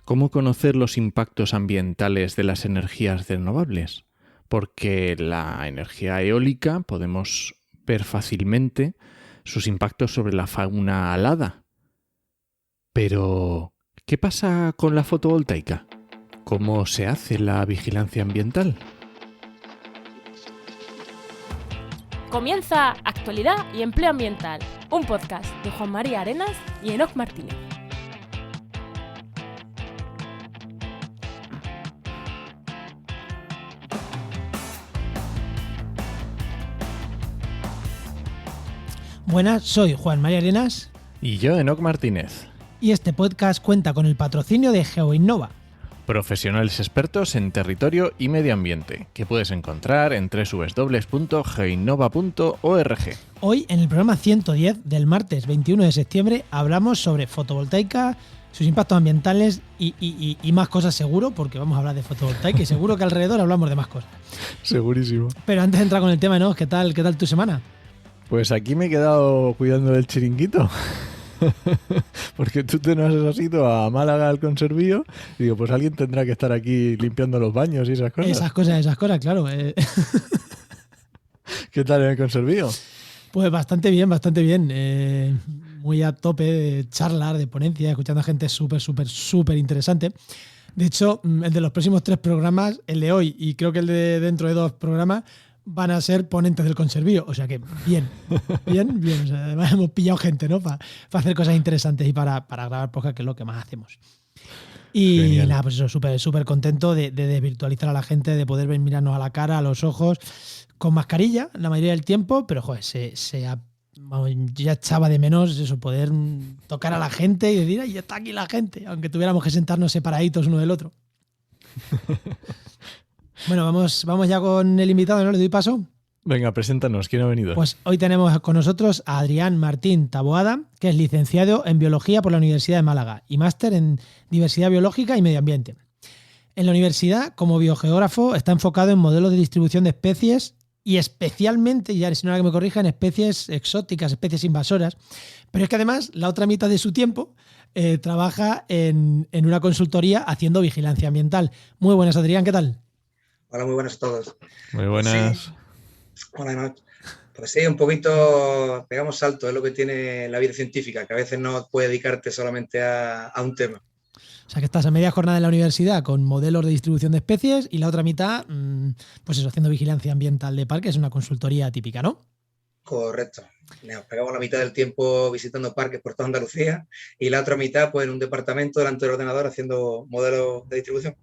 ¿Cómo conocer los impactos ambientales de las energías renovables? Porque la energía eólica podemos ver fácilmente sus impactos sobre la fauna alada. Pero, ¿qué pasa con la fotovoltaica? ¿Cómo se hace la vigilancia ambiental? Comienza Actualidad y Empleo Ambiental, un podcast de Juan María Arenas y Enoc Martínez. Buenas, soy Juan María Arenas. Y yo, Enoc Martínez. Y este podcast cuenta con el patrocinio de GeoInnova, Profesionales expertos en territorio y medio ambiente, que puedes encontrar en www.geoinnova.org. Hoy, en el programa 110 del martes 21 de septiembre, hablamos sobre fotovoltaica, sus impactos ambientales y más cosas seguro, porque vamos a hablar de fotovoltaica y seguro que alrededor hablamos de más cosas. Segurísimo. Pero antes de entrar con el tema, ¿no? ¿Qué tal tu semana? Pues aquí me he quedado cuidando del chiringuito. Porque tú te nos has ido a Málaga al conservío y digo, pues alguien tendrá que estar aquí limpiando los baños y esas cosas. Esas cosas, claro. ¿Qué tal en el conservío? Pues bastante bien. Muy a tope de charlas, de ponencias, escuchando a gente súper interesante. De hecho, el de los próximos 3 programas, el de hoy y creo que el de dentro de 2 programas, van a ser ponentes del conservío. O sea que bien. O sea, además hemos pillado gente, ¿no? Para hacer cosas interesantes y para grabar podcast, que es lo que más hacemos. Y genial. nada, pues eso, súper contento de desvirtualizar a la gente, de poder mirarnos a la cara, a los ojos, con mascarilla la mayoría del tiempo, pero joder, ya echaba de menos eso, poder tocar a la gente y decir, ¡ay, ya está aquí la gente! Aunque tuviéramos que sentarnos separaditos uno del otro. Bueno, vamos ya con el invitado, ¿no? Le doy paso. Venga, preséntanos, ¿quién ha venido? Pues hoy tenemos con nosotros a Adrián Martín Taboada, que es licenciado en Biología por la Universidad de Málaga y máster en Diversidad Biológica y Medio Ambiente. En la universidad, como biogeógrafo, está enfocado en modelos de distribución de especies y especialmente, y ya si no la que me corrija, en especies exóticas, especies invasoras. Pero es que además, la otra mitad de su tiempo trabaja en una consultoría haciendo vigilancia ambiental. Muy buenas, Adrián, ¿qué tal? Hola, muy buenas a todos. Muy buenas. Sí. Buenas noches. Pues sí, un poquito pegamos salto, es lo que tiene la vida científica, que a veces no puedes dedicarte solamente a un tema. O sea, que estás a media jornada en la universidad con modelos de distribución de especies y la otra mitad, pues eso, haciendo vigilancia ambiental de parques, una consultoría típica, ¿no? Correcto. Nos pegamos la mitad del tiempo visitando parques por toda Andalucía y la otra mitad pues en un departamento delante del ordenador haciendo modelos de distribución.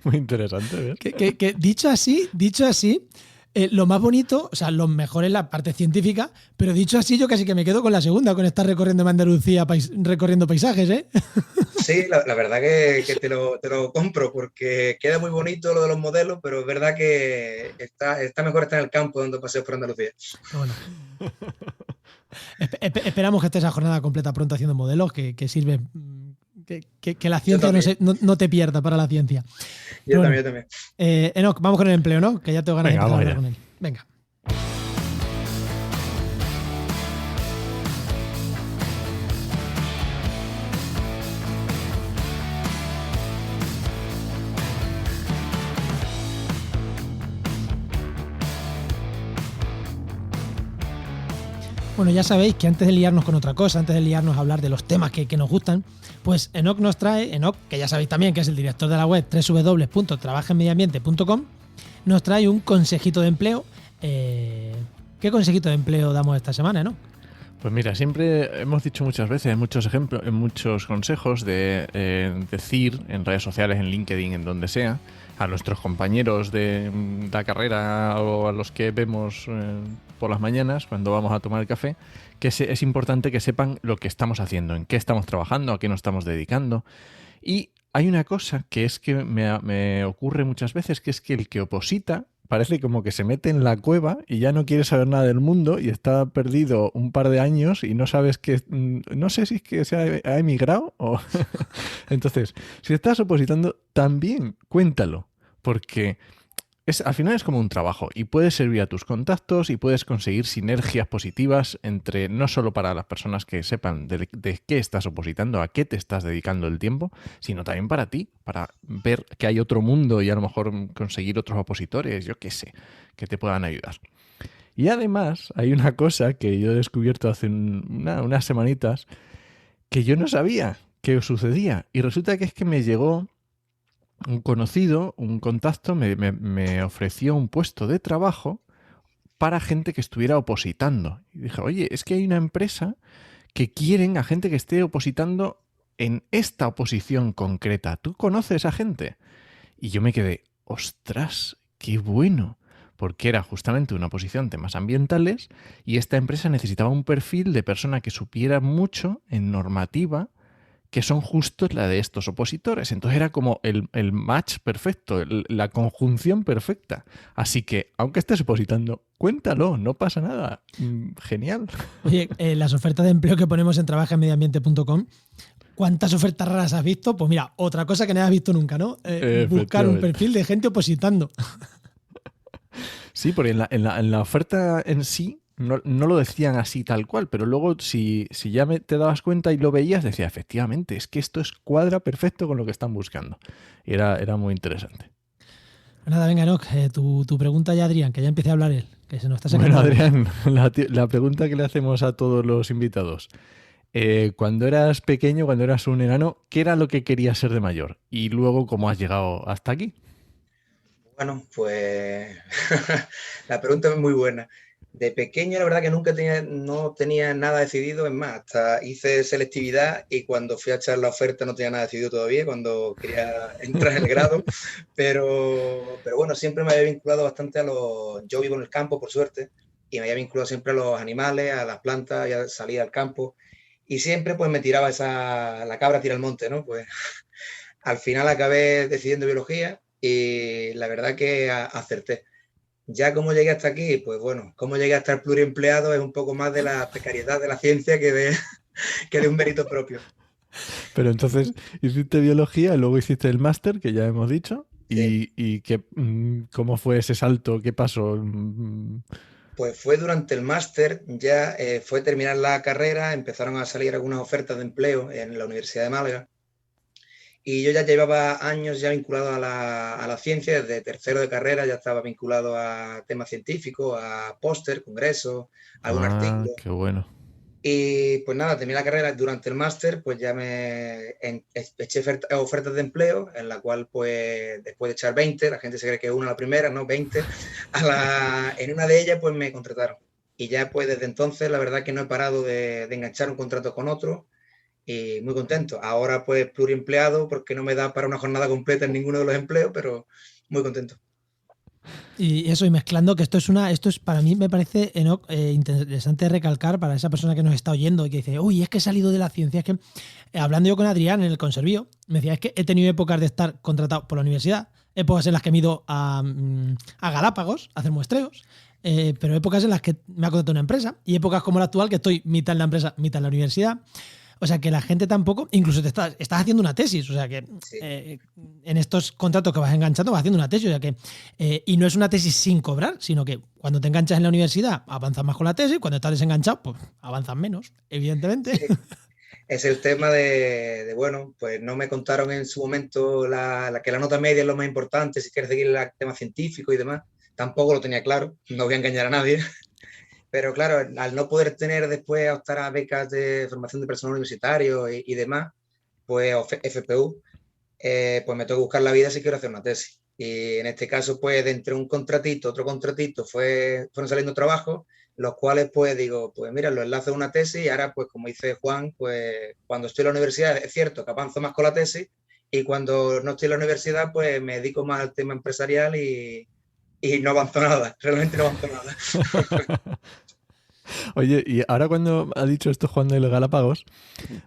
Muy interesante, ¿ves? Que dicho así, lo más bonito, o sea, lo mejor es la parte científica, pero dicho así yo casi que me quedo con la segunda, con estar recorriendo Andalucía, recorriendo paisajes, ¿eh? Sí, la verdad que te lo compro porque queda muy bonito lo de los modelos, pero es verdad que está mejor estar en el campo dando paseos por Andalucía. Bueno. Esperamos que esté esa jornada completa pronto haciendo modelos que sirve. Que la ciencia no te pierda para la ciencia. Yo también. Enoc, vamos con el empleo, ¿no? Que ya tengo ganas de empezar a hablar con él. Venga. Bueno, ya sabéis que antes de liarnos con otra cosa, antes de liarnos a hablar de los temas que nos gustan, pues Enoc nos trae, que ya sabéis también que es el director de la web www.trabajenmedioambiente.com, nos trae un consejito de empleo. ¿Qué consejito de empleo damos esta semana, no? Pues mira, siempre hemos dicho muchas veces, en muchos ejemplos, en muchos consejos de decir en redes sociales, en LinkedIn, en donde sea, a nuestros compañeros de la carrera o a los que vemos por las mañanas cuando vamos a tomar el café, que es importante que sepan lo que estamos haciendo, en qué estamos trabajando, a qué nos estamos dedicando. Y hay una cosa que es que me ocurre muchas veces, que es que el que oposita parece como que se mete en la cueva y ya no quiere saber nada del mundo y está perdido un par de años y no sabes que... No sé si es que se ha emigrado o... Entonces, si estás opositando, también cuéntalo, porque al final es como un trabajo y puedes servir a tus contactos y puedes conseguir sinergias positivas entre no solo para las personas que sepan de qué estás opositando, a qué te estás dedicando el tiempo, sino también para ti, para ver que hay otro mundo y a lo mejor conseguir otros opositores, yo qué sé, que te puedan ayudar. Y además hay una cosa que yo he descubierto hace unas semanitas que yo no sabía que sucedía y resulta que es que me llegó un conocido, un contacto, me ofreció un puesto de trabajo para gente que estuviera opositando. Y dije, oye, es que hay una empresa que quieren a gente que esté opositando en esta oposición concreta. ¿Tú conoces a gente? Y yo me quedé, ostras, qué bueno. Porque era justamente una oposición en temas ambientales y esta empresa necesitaba un perfil de persona que supiera mucho en normativa, que son justos la de estos opositores. Entonces era como el match perfecto, la conjunción perfecta. Así que, aunque estés opositando, cuéntalo, no pasa nada. Genial. Oye, las ofertas de empleo que ponemos en trabajaenmedioambiente.com, ¿cuántas ofertas raras has visto? Pues mira, otra cosa que no has visto nunca, ¿no? Buscar un perfil de gente opositando. Sí, porque en la oferta en sí no lo decían así tal cual, pero luego si ya te dabas cuenta y lo veías, decía, efectivamente, es que esto cuadra perfecto con lo que están buscando. Y era muy interesante. Nada, venga, Enoch, tu pregunta ya, Adrián, que ya empiece a hablar él, que se nos está Bueno, sacando. Adrián, la pregunta que le hacemos a todos los invitados. Cuando eras pequeño, cuando eras un enano, ¿qué era lo que querías ser de mayor? Y luego, ¿cómo has llegado hasta aquí? Bueno, pues la pregunta es muy buena. De pequeño, la verdad que no tenía nada decidido, es más, hasta hice selectividad y cuando fui a echar la oferta no tenía nada decidido todavía, cuando quería entrar en el grado, pero bueno, siempre me había vinculado bastante Yo vivo en el campo, por suerte, y me había vinculado siempre a los animales, a las plantas, y a salir al campo, y siempre pues me tiraba la cabra tira al monte, ¿no? Pues al final acabé decidiendo biología y la verdad que acerté. Ya como llegué hasta aquí, pues bueno, como llegué a estar pluriempleado es un poco más de la precariedad de la ciencia que de un mérito propio. Pero entonces hiciste biología, luego hiciste el máster, que ya hemos dicho, Sí. y ¿cómo fue ese salto? ¿Qué pasó? Pues fue durante el máster, ya fue terminar la carrera, empezaron a salir algunas ofertas de empleo en la Universidad de Málaga y yo ya llevaba años ya vinculado a la ciencia, desde tercero de carrera ya estaba vinculado a temas científicos, a póster, congresos, algún artículo. Qué bueno. Y pues nada, terminé la carrera durante el máster, pues ya eché ofertas de empleo, en la cual pues después de echar 20, la gente se cree que es una la primera, ¿no? 20, en una de ellas pues me contrataron. Y ya pues desde entonces la verdad que no he parado de enganchar un contrato con otro y muy contento. Ahora pues pluriempleado porque no me da para una jornada completa en ninguno de los empleos, pero muy contento. Y eso, y mezclando, que esto es para mí me parece interesante recalcar para esa persona que nos está oyendo y que dice, uy, es que he salido de la ciencia. Es que, hablando yo con Adrián en el conservío, me decía, es que he tenido épocas de estar contratado por la universidad, épocas en las que me he ido a Galápagos a hacer muestreos, pero épocas en las que me ha contratado una empresa y épocas como la actual que estoy mitad en la empresa, mitad en la universidad. O sea, que la gente tampoco, incluso estás haciendo una tesis, o sea, que Sí. en estos contratos que vas enganchando vas haciendo una tesis, o sea, que y no es una tesis sin cobrar, sino que cuando te enganchas en la universidad avanzas más con la tesis, cuando estás desenganchado, pues avanzas menos, evidentemente. Sí. Es el tema bueno, pues no me contaron en su momento que la nota media es lo más importante, si quieres seguir el tema científico y demás. Tampoco lo tenía claro, no voy a engañar a nadie. Pero claro, al no poder tener después optar a becas de formación de personal universitario y demás, pues FPU, pues me tengo que buscar la vida si quiero hacer una tesis. Y en este caso, pues de entre un contratito, otro contratito, fueron saliendo trabajos, los cuales pues digo, pues mira, lo enlazo a una tesis y ahora pues como dice Juan, pues cuando estoy en la universidad es cierto que avanzo más con la tesis y cuando no estoy en la universidad pues me dedico más al tema empresarial y no avanzo nada, realmente no avanzo nada. Oye, y ahora cuando ha dicho esto Juan de los Galápagos,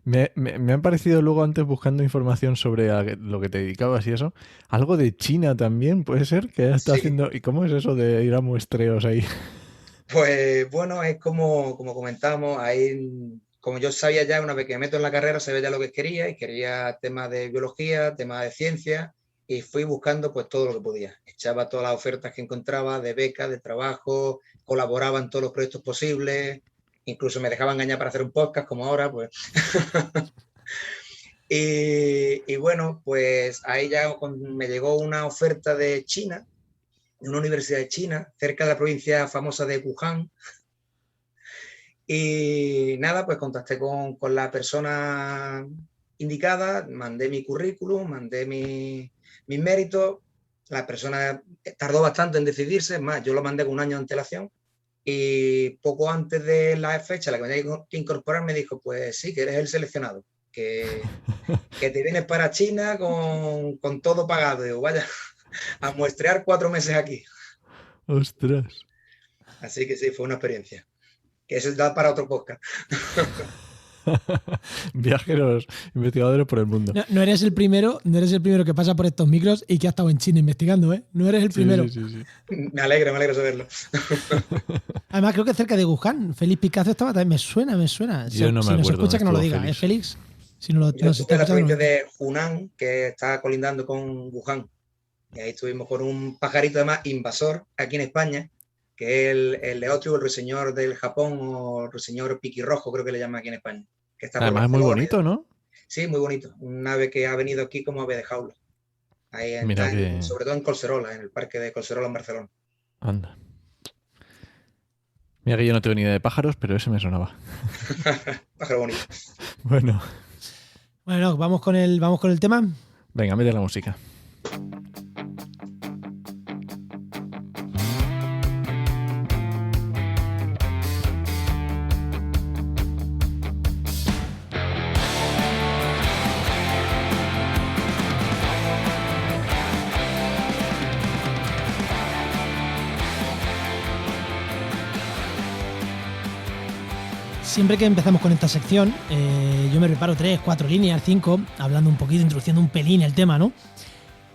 me han parecido luego antes buscando información sobre lo que te dedicabas y eso, algo de China también, puede ser, que está Sí. haciendo. ¿Y cómo es eso de ir a muestreos ahí? Pues bueno, es como comentábamos, ahí, como yo sabía ya, una vez que me meto en la carrera, sabía ya lo que quería y quería temas de biología, temas de ciencia y fui buscando pues todo lo que podía. Echaba todas las ofertas que encontraba de becas, de trabajo, colaboraba en todos los proyectos posibles, incluso me dejaba engañar para hacer un podcast como ahora, pues. Y bueno, pues ahí ya me llegó una oferta de China, de una universidad de China, cerca de la provincia famosa de Wuhan. Y nada, pues contacté con la persona indicada, mandé mi currículum, mandé mis méritos. La persona tardó bastante en decidirse, es más, yo lo mandé con un año de antelación y poco antes de la fecha a la que me tenía que incorporar me dijo, pues sí, que eres el seleccionado, que te vienes para China con todo pagado. Digo, vaya, a muestrear 4 meses aquí. Ostras. Así que sí, fue una experiencia. Que eso da para otro podcast. Viajeros, investigadores por el mundo. No eres el primero que pasa por estos micros y que ha estado en China investigando, ¿eh? No eres el primero. Sí. Me alegro saberlo. Además, creo que cerca de Wuhan, Félix Picazo estaba también. Me suena. Yo no me si acuerdo nos escucha, que no lo dónde diga. estuvo ¿Es Félix? Si no lo Yo estuve en la provincia no. de Hunan, que está colindando con Wuhan. Y ahí estuvimos con un pajarito además invasor aquí en España, que es el leotrio, el ruiseñor del Japón, o ruiseñor piquirrojo, creo que le llaman aquí en España. Que está Además es muy bonito, ¿no? Sí, muy bonito. Un ave que ha venido aquí como ave de jaula. Ahí Mira está, sobre todo en Collserola, en el parque de Collserola en Barcelona. Anda. Mira que yo no tengo ni idea de pájaros, pero ese me sonaba. Pájaro bonito. Bueno, vamos con el tema. venga, mete la música. Siempre que empezamos con esta sección, yo me preparo 3, 4 líneas, 5, hablando un poquito, introduciendo un pelín el tema, ¿no?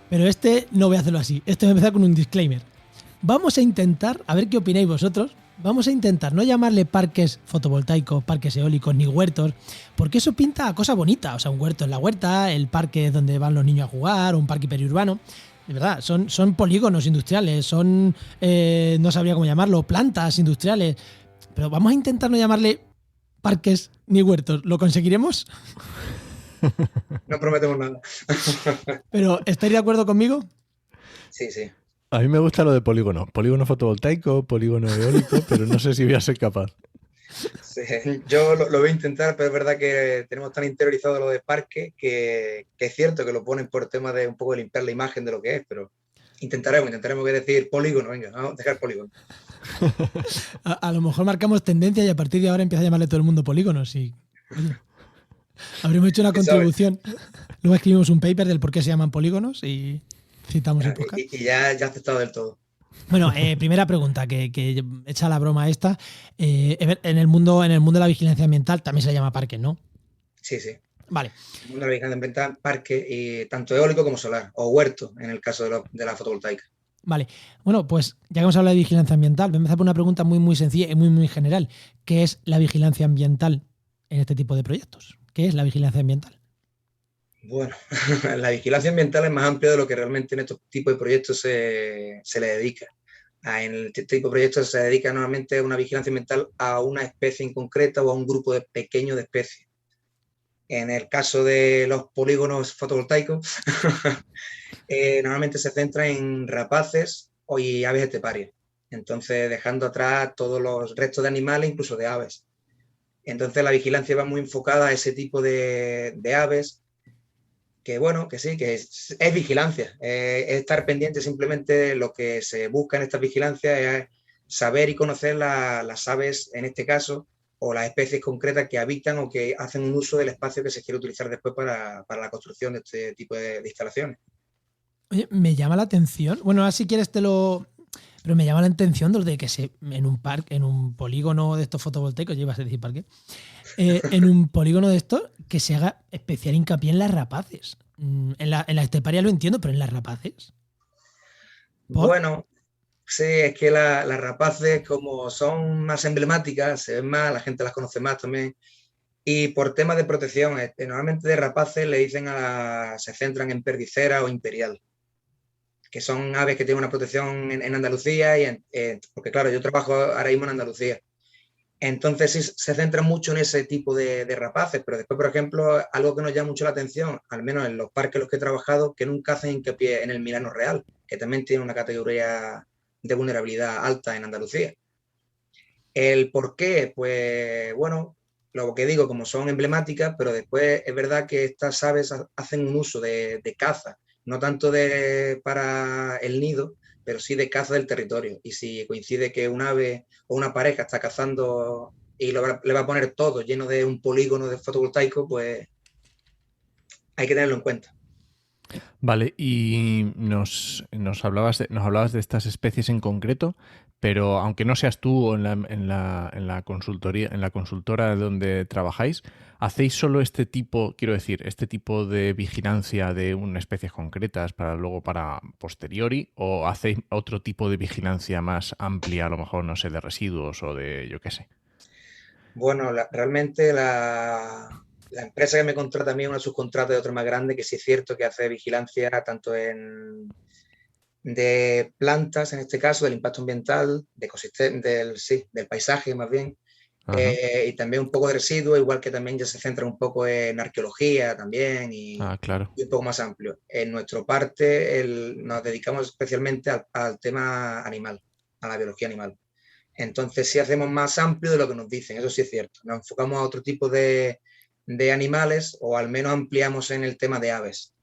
Pero no voy a hacerlo así. Voy a empezar con un disclaimer. Vamos a intentar, a ver qué opináis vosotros, vamos a intentar no llamarle parques fotovoltaicos, parques eólicos ni huertos, porque eso pinta a cosa bonita. O sea, un huerto es la huerta, el parque es donde van los niños a jugar, o un parque periurbano. De verdad, son polígonos industriales, son, no sabría cómo llamarlo, plantas industriales. Pero vamos a intentar no llamarle parques ni huertos. ¿Lo conseguiremos? No prometemos nada. Pero, ¿estáis de acuerdo conmigo? Sí, sí. A mí me gusta lo de polígono. Polígono fotovoltaico, polígono eólico, pero no sé si voy a ser capaz. Sí, yo lo voy a intentar, pero es verdad que tenemos tan interiorizado lo de parque que es cierto que lo ponen por tema de un poco de limpiar la imagen de lo que es, pero intentaremos que decir polígono, venga, vamos a dejar polígono. A lo mejor marcamos tendencia y a partir de ahora empieza a llamarle todo el mundo polígonos y oye, habremos hecho una contribución. Luego escribimos un paper del por qué se llaman polígonos y citamos el podcast. Y ya aceptado del todo. Bueno, primera pregunta, que echa la broma esta. En el mundo de la vigilancia ambiental también se le llama parques, ¿no? Sí, sí. Vale. En el mundo de la vigilancia ambiental, parque, y tanto eólico como solar, o huerto, en el caso de la fotovoltaica. Vale. Bueno, pues ya que hemos hablado de vigilancia ambiental, voy a empezar por una pregunta muy, muy sencilla y muy, muy general. ¿Qué es la vigilancia ambiental en este tipo de proyectos? ¿Qué es la vigilancia ambiental? Bueno, la vigilancia ambiental es más amplia de lo que realmente en estos tipos de proyectos se le dedica. En este tipo de proyectos se dedica normalmente a una vigilancia ambiental a una especie en concreta o a un grupo pequeño de especies. En el caso de los polígonos fotovoltaicos, normalmente se centra en rapaces y aves esteparias. Entonces, dejando atrás todos los restos de animales, incluso de aves. Entonces, la vigilancia va muy enfocada a ese tipo de aves, que bueno, que sí, que es vigilancia. Es estar pendiente simplemente. Lo que se busca en esta vigilancia es saber y conocer las aves, en este caso, o las especies concretas que habitan o que hacen un uso del espacio que se quiere utilizar después para la construcción de este tipo de instalaciones. Oye, me llama la atención. Bueno, ahora si quieres pero me llama la atención de que en un polígono de estos fotovoltaicos, ya ibas a decir parque, en un polígono de estos que se haga especial hincapié en las rapaces. En la esteparia lo entiendo, pero en las rapaces. ¿Por? Bueno, sí, es que las rapaces, como son más emblemáticas, se ven más, la gente las conoce más también. Y por temas de protección, normalmente de rapaces le dicen se centran en perdicera o imperial. que son aves que tienen una protección en Andalucía, porque claro, yo trabajo ahora mismo en Andalucía. Entonces sí, se centra mucho en ese tipo de rapaces, pero después, por ejemplo, algo que nos llama mucho la atención, al menos en los parques en los que he trabajado, que nunca hacen hincapié en el Milano Real, que también tiene una categoría de vulnerabilidad alta en Andalucía. ¿El por qué? Pues bueno, lo que digo, como son emblemáticas, pero después es verdad que estas aves hacen un uso de caza, no tanto para el nido, pero sí de caza del territorio. Y si coincide que un ave o una pareja está cazando y le va a poner todo lleno de un polígono de fotovoltaico, pues hay que tenerlo en cuenta. Vale, y nos hablabas de estas especies en concreto, pero aunque no seas tú en la consultoría, en la consultora donde trabajáis, ¿hacéis solo este tipo, quiero decir, este tipo de vigilancia de unas especies concretas para luego para posteriori, o hacéis otro tipo de vigilancia más amplia, a lo mejor, no sé, de residuos o de yo qué sé? Bueno, realmente la empresa que me contrata a mí es una subcontrata de otra más grande, que sí es cierto que hace vigilancia tanto de plantas, en este caso, del impacto ambiental, de ecosistema, del paisaje más bien, y también un poco de residuos, igual que también ya se centra un poco en arqueología también Claro. y un poco más amplio. En nuestra parte nos dedicamos especialmente al tema animal, a la biología animal. Entonces sí hacemos más amplio de lo que nos dicen, eso sí es cierto. Nos enfocamos a otro tipo de animales, o al menos ampliamos en el tema de aves,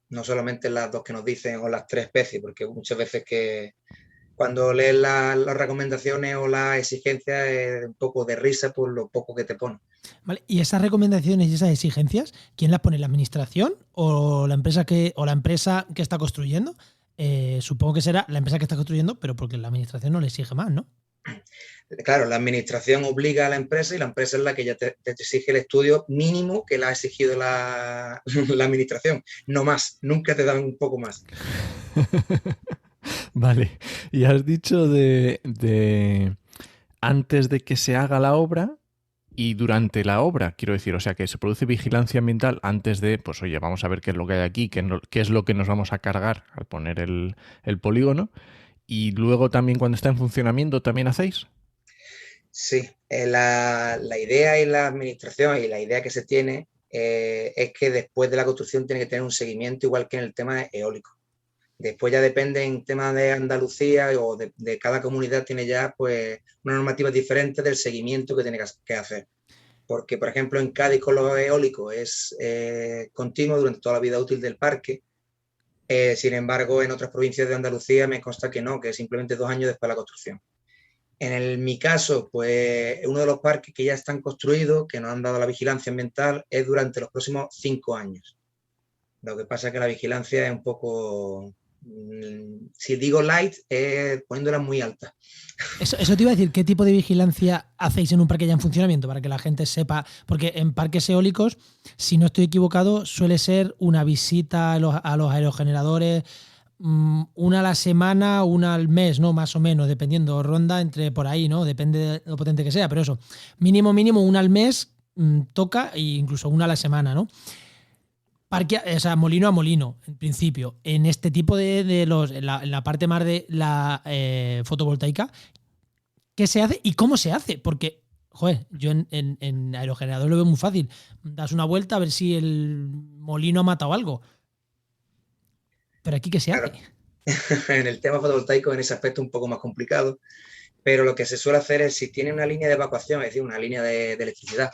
no solamente las dos que nos dicen o las 3 especies, porque muchas veces que cuando lees las recomendaciones o las exigencias es un poco de risa por lo poco que te ponen. Vale, y esas recomendaciones y esas exigencias, ¿quién las pone? ¿La administración o la empresa que está construyendo? Supongo que será la empresa que está construyendo, pero porque la administración no le exige más, ¿no? Claro, la administración obliga a la empresa y la empresa es la que ya te exige el estudio mínimo que le ha exigido la administración. No más, nunca te dan un poco más. Vale, y has dicho de antes de que se haga la obra y durante la obra, quiero decir, o sea, que se produce vigilancia ambiental antes de, pues oye, vamos a ver qué es lo que hay aquí, qué es lo que nos vamos a cargar al poner el polígono, y luego también cuando está en funcionamiento también hacéis. Sí, la idea y la administración y la idea que se tiene es que después de la construcción tiene que tener un seguimiento igual que en el tema eólico. Después ya depende en tema de Andalucía o de cada comunidad, tiene ya pues una normativa diferente del seguimiento que tiene que hacer. Porque, por ejemplo, en Cádiz con los eólicos es continuo durante toda la vida útil del parque. Sin embargo, en otras provincias de Andalucía me consta que no, que es simplemente 2 años después de la construcción. Mi caso, pues uno de los parques que ya están construidos, que nos han dado la vigilancia ambiental, es durante los próximos 5 años. Lo que pasa es que la vigilancia es un poco, si digo light, poniéndola muy alta. Eso te iba a decir, ¿qué tipo de vigilancia hacéis en un parque ya en funcionamiento? Para que la gente sepa, porque en parques eólicos, si no estoy equivocado, suele ser una visita a los aerogeneradores, una a la semana, una al mes, ¿no? Más o menos, dependiendo, ronda entre por ahí, ¿no? Depende de lo potente que sea, pero eso, mínimo, una al mes toca, e incluso una a la semana, ¿no? Parque, o sea, molino a molino, en principio. En este tipo en la parte más de la fotovoltaica, ¿qué se hace y cómo se hace? Porque, joder, yo en aerogenerador lo veo muy fácil. Das una vuelta a ver si el molino ha matado algo. Pero aquí, ¿qué se Claro. hace? En el tema fotovoltaico, en ese aspecto, un poco más complicado, pero lo que se suele hacer es, si tiene una línea de evacuación, es decir, una línea de electricidad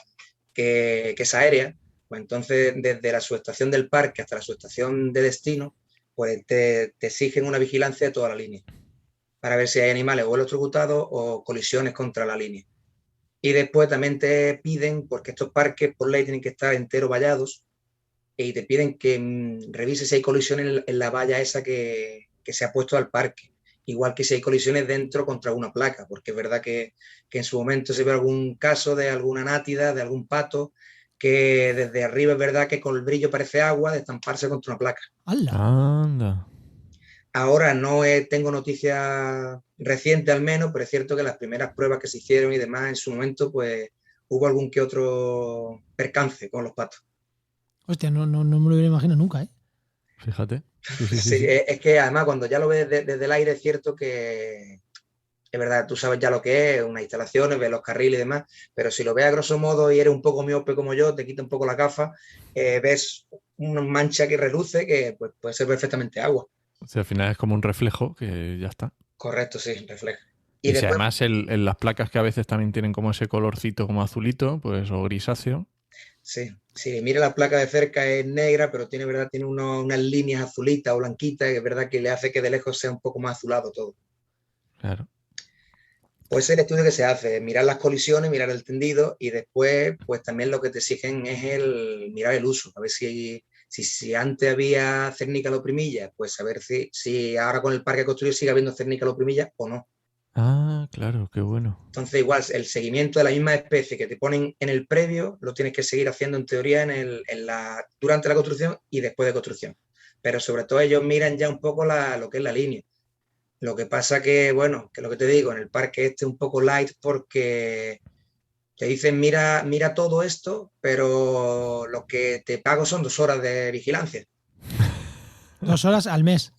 que es aérea, pues entonces desde la subestación del parque hasta la subestación de destino, pues te exigen una vigilancia de toda la línea para ver si hay animales o electrocutados o colisiones contra la línea. Y después también te piden, porque estos parques por ley tienen que estar enteros vallados, y te piden que revises si hay colisiones en la valla esa que se ha puesto al parque. Igual que si hay colisiones dentro contra una placa, porque es verdad que en su momento se ve algún caso de alguna nátida, de algún pato, que desde arriba es verdad que con el brillo parece agua de estamparse contra una placa. ¡Hala! Anda. Ahora tengo noticias recientes al menos, pero es cierto que las primeras pruebas que se hicieron y demás en su momento, pues hubo algún que otro percance con los patos. Hostia, no me lo hubiera imaginado nunca, ¿eh? Fíjate. Sí, es que además cuando ya lo ves desde el aire es cierto que es verdad, tú sabes ya lo que es, unas instalaciones, ves los carriles y demás, pero si lo ves a grosso modo y eres un poco miope como yo, te quita un poco la gafa, ves una mancha que reluce que pues, puede ser perfectamente agua. O sea, al final es como un reflejo que ya está. Correcto, sí, refleja. Y Y si después, además las placas que a veces también tienen como ese colorcito como azulito, pues o grisáceo. sí, sí, mira la placa de cerca es negra, pero tiene, ¿verdad? Tiene unas líneas azulitas o blanquitas, que es verdad que le hace que de lejos sea un poco más azulado todo. Claro. Pues el estudio que se hace, mirar las colisiones, mirar el tendido y después, pues también lo que te exigen es el mirar el uso, a ver si antes había cernícalo primilla, pues saber si ahora con el parque construido sigue habiendo cernícalo primilla o no. Ah, claro, qué bueno. Entonces, igual, el seguimiento de la misma especie que te ponen en el previo, lo tienes que seguir haciendo en teoría durante la construcción y después de construcción. Pero sobre todo ellos miran ya un poco lo que es la línea. Lo que pasa que, bueno, que lo que te digo, en el parque este es un poco light porque te dicen, mira todo esto, pero lo que te pago son 2 horas de vigilancia. 2 horas al mes.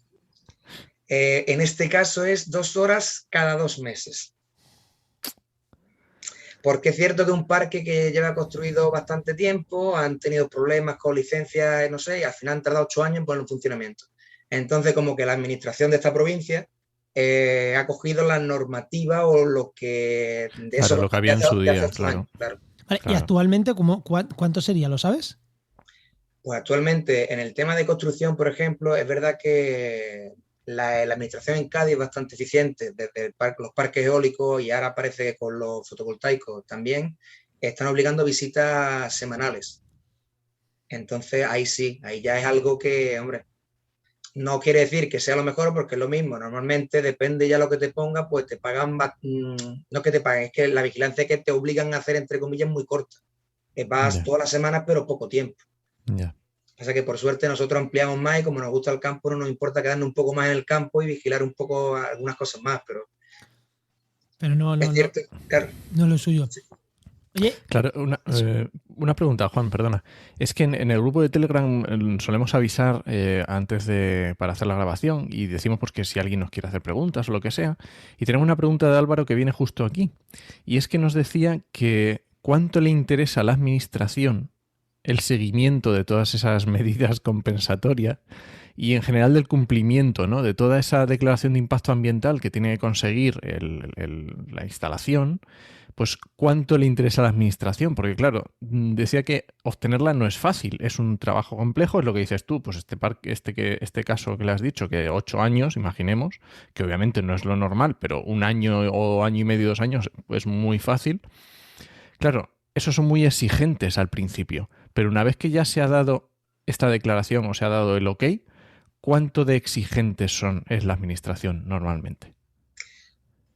En este caso es 2 horas cada 2 meses. Porque es cierto que un parque que lleva construido bastante tiempo, han tenido problemas con licencias, no sé, y al final han tardado 8 años en ponerlo en funcionamiento. Entonces, como que la administración de esta provincia ha cogido la normativa o lo que de Claro, eso lo que había en su de hace día, 8 años, claro. claro. Vale, ¿y Claro. actualmente cuánto sería? ¿Lo sabes? Pues actualmente en el tema de construcción, por ejemplo, es verdad que la administración en Cádiz es bastante eficiente, desde los parques eólicos y ahora parece que con los fotovoltaicos también, están obligando visitas semanales. Entonces ahí sí, ahí ya es algo que, hombre, no quiere decir que sea lo mejor porque es lo mismo. Normalmente depende ya lo que te ponga, pues te pagan, no que te paguen, es que la vigilancia que te obligan a hacer, entre comillas, es muy corta. Vas Ya, todas las semanas, pero poco tiempo. ya. Pasa que por suerte nosotros ampliamos más y como nos gusta el campo, no nos importa quedarnos un poco más en el campo y vigilar un poco algunas cosas más, pero Pero no es cierto, claro. es lo suyo. Sí. Oye, Claro, una pregunta, Juan, perdona. Es que en el grupo de Telegram solemos avisar para hacer la grabación y decimos pues que si alguien nos quiere hacer preguntas o lo que sea. Y tenemos una pregunta de Álvaro que viene justo aquí. Y es que nos decía que cuánto le interesa a la administración el seguimiento de todas esas medidas compensatorias y en general del cumplimiento, ¿no?, de toda esa declaración de impacto ambiental que tiene que conseguir la instalación. Pues cuánto le interesa a la administración, porque claro, decía que obtenerla no es fácil, es un trabajo complejo, es lo que dices tú, pues este caso que le has dicho, que 8 años, imaginemos, que obviamente no es lo normal, pero 1 año o año y medio, 2 años, es muy fácil. Claro, esos son muy exigentes al principio, pero una vez que ya se ha dado esta declaración o se ha dado el ok, ¿cuánto de exigentes es la administración normalmente?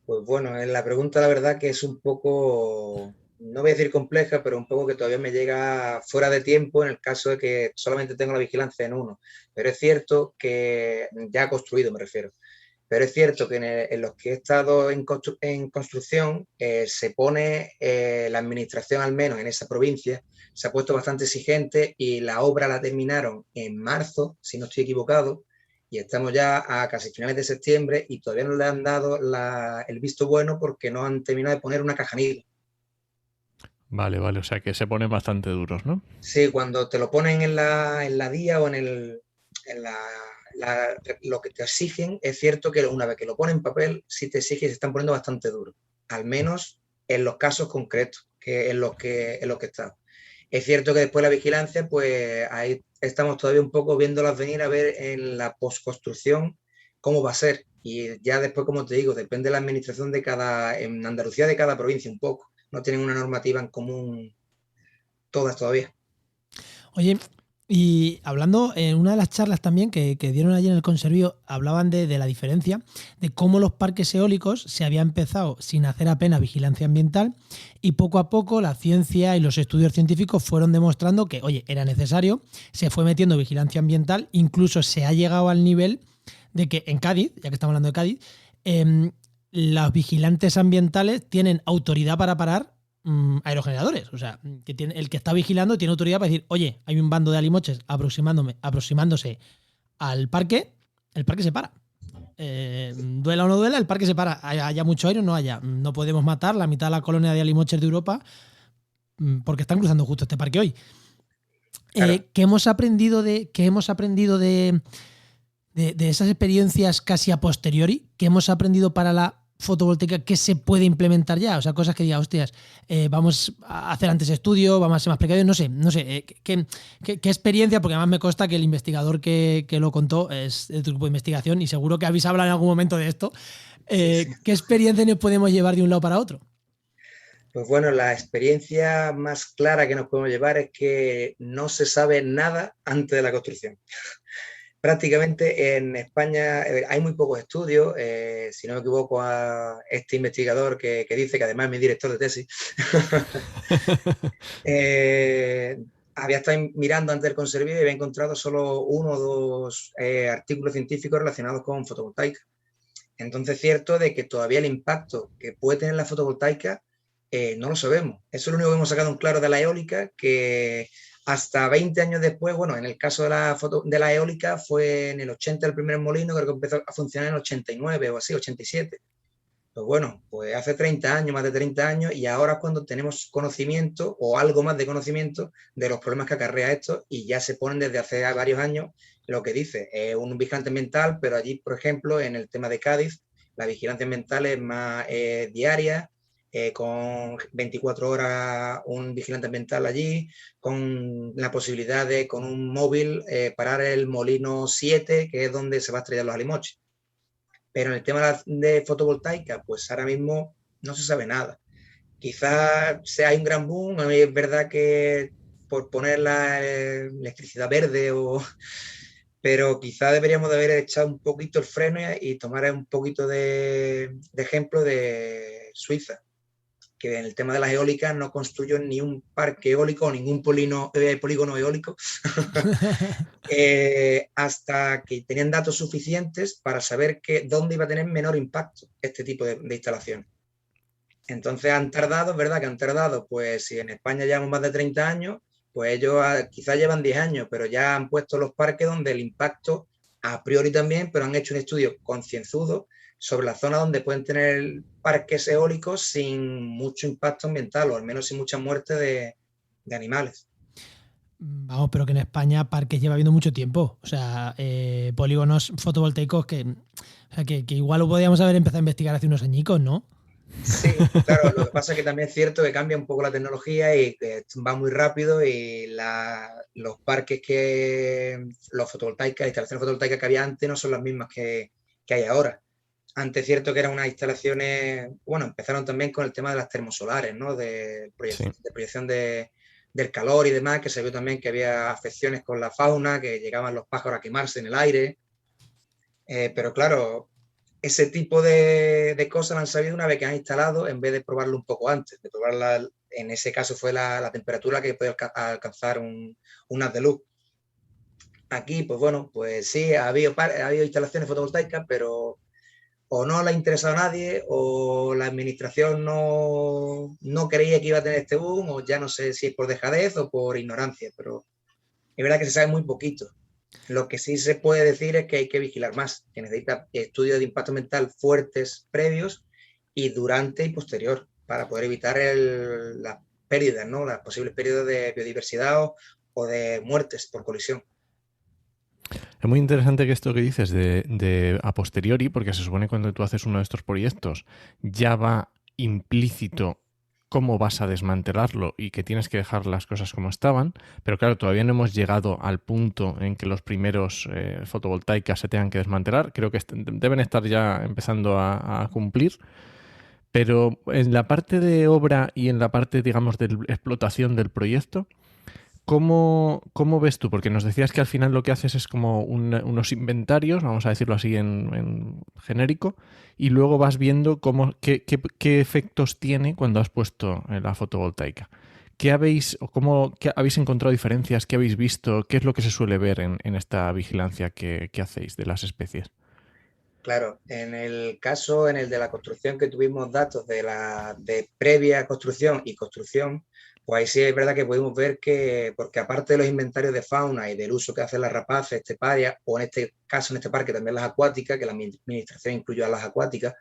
Pues bueno, en la pregunta la verdad que es un poco, no voy a decir compleja, pero un poco que todavía me llega fuera de tiempo en el caso de que solamente tengo la vigilancia en uno. Pero es cierto que, ya construido me refiero, pero es cierto que en los que he estado en construcción se pone la administración, al menos en esa provincia, se ha puesto bastante exigente y la obra la terminaron en marzo, si no estoy equivocado, y estamos ya a casi finales de septiembre y todavía no le han dado el visto bueno porque no han terminado de poner una cajanilla. Vale, o sea que se ponen bastante duros, ¿no? Sí, cuando te lo ponen en la DIA o en lo que te exigen, es cierto que una vez que lo ponen en papel, sí te exigen y se están poniendo bastante duros, al menos en los casos concretos, que en los que está. Es cierto que después la vigilancia, pues ahí estamos todavía un poco viéndolas venir a ver en la postconstrucción cómo va a ser. Y ya después, como te digo, depende de la administración en Andalucía, de cada provincia un poco. No tienen una normativa en común todas todavía. Oye, y hablando en una de las charlas también que dieron ayer en el Conservío, hablaban de la diferencia de cómo los parques eólicos se había empezado sin hacer apenas vigilancia ambiental y poco a poco la ciencia y los estudios científicos fueron demostrando que, oye, era necesario, se fue metiendo vigilancia ambiental, incluso se ha llegado al nivel de que en Cádiz, ya que estamos hablando de Cádiz, los vigilantes ambientales tienen autoridad para parar aerogeneradores. O sea, el que está vigilando tiene autoridad para decir, oye, hay un bando de alimoches aproximándose al parque, el parque se para. Duela o no duela, el parque se para. Haya mucho aire o no haya. No podemos matar la mitad de la colonia de alimoches de Europa porque están cruzando justo este parque hoy. Claro. ¿Qué hemos aprendido de esas experiencias casi a posteriori? ¿Qué hemos aprendido para la fotovoltaica que se puede implementar ya? O sea, cosas que diga, hostias, vamos a hacer antes estudio, vamos a ser más precarios, no sé. ¿Qué experiencia? Porque además me consta que el investigador que lo contó es de tu grupo de investigación y seguro que habéis hablado en algún momento de esto. Sí. ¿Qué experiencia nos podemos llevar de un lado para otro? Pues bueno, la experiencia más clara que nos podemos llevar es que no se sabe nada antes de la construcción. Prácticamente en España hay muy pocos estudios, si no me equivoco, a este investigador que dice que además es mi director de tesis, había estado mirando antes del Conservio y había encontrado solo 1 o 2 artículos científicos relacionados con fotovoltaica. Entonces es cierto de que todavía el impacto que puede tener la fotovoltaica no lo sabemos. Eso es lo único que hemos sacado en claro de la eólica, que hasta 20 años después, bueno, en el caso de la eólica fue en el 80 el primer molino, creo que empezó a funcionar en el 89 o así, 87. Pues bueno, pues hace 30 años, más de 30 años, y ahora es cuando tenemos conocimiento o algo más de conocimiento de los problemas que acarrea esto y ya se ponen desde hace varios años lo que dice, un vigilante ambiental, pero allí, por ejemplo, en el tema de Cádiz, la vigilancia ambiental es más diaria, con 24 horas un vigilante ambiental allí, con la posibilidad de, con un móvil, parar el molino 7, que es donde se va a estrellar los alimoches. Pero en el tema de fotovoltaica, pues ahora mismo no se sabe nada. Quizás hay un gran boom, a mí es verdad que por poner la electricidad verde pero quizá deberíamos de haber echado un poquito el freno y tomar un poquito de ejemplo de Suiza, que en el tema de las eólicas no construyó ni un parque eólico o ningún polígono eólico hasta que tenían datos suficientes para saber dónde iba a tener menor impacto este tipo de instalaciones. Entonces han tardado, es verdad que han tardado, pues si en España llevamos más de 30 años, pues ellos quizás llevan 10 años, pero ya han puesto los parques donde el impacto, a priori también, pero han hecho un estudio concienzudo sobre la zona donde pueden tener parques eólicos sin mucho impacto ambiental, o al menos sin mucha muerte de animales. Vamos, pero que en España parques lleva habiendo mucho tiempo. O sea, polígonos fotovoltaicos que igual lo podíamos haber empezado a investigar hace unos añicos, ¿no? Sí, claro, lo que pasa es que también es cierto que cambia un poco la tecnología y que va muy rápido y los parques las instalaciones fotovoltaicas que había antes no son las mismas que hay ahora. Antes es cierto que eran unas instalaciones, bueno, empezaron también con el tema de las termosolares, ¿no? De proyección del calor y demás, que se vio también que había afecciones con la fauna, que llegaban los pájaros a quemarse en el aire. Pero claro, ese tipo de cosas lo han sabido una vez que han instalado, en vez de probarlo un poco antes, de probarla, en ese caso fue la temperatura que puede alcanzar un haz de luz. Aquí, pues bueno, pues sí, ha habido instalaciones fotovoltaicas, pero o no le ha interesado a nadie, o la administración no creía que iba a tener este boom, o ya no sé si es por dejadez o por ignorancia, pero es verdad que se sabe muy poquito. Lo que sí se puede decir es que hay que vigilar más, que necesita estudios de impacto ambiental fuertes previos y durante y posterior para poder evitar las pérdidas, ¿no? Las posibles pérdidas de biodiversidad o de muertes por colisión. Es muy interesante que esto que dices de a posteriori, porque se supone que cuando tú haces uno de estos proyectos ya va implícito cómo vas a desmantelarlo y que tienes que dejar las cosas como estaban, pero claro, todavía no hemos llegado al punto en que los primeros fotovoltaicas se tengan que desmantelar. Creo que deben estar ya empezando a cumplir, pero en la parte de obra y en la parte, digamos, de explotación del proyecto, ¿cómo ves tú? Porque nos decías que al final lo que haces es como unos inventarios, vamos a decirlo así en genérico, y luego vas viendo qué efectos tiene cuando has puesto la fotovoltaica. ¿Qué habéis encontrado diferencias? ¿Qué habéis visto? ¿Qué es lo que se suele ver en esta vigilancia que hacéis de las especies? Claro, en el de la construcción, que tuvimos datos de previa construcción y construcción, pues ahí sí es verdad que pudimos ver que, porque aparte de los inventarios de fauna y del uso que hacen las rapaces, esteparias, o en este caso, en este parque, también las acuáticas, que la administración incluyó a las acuáticas,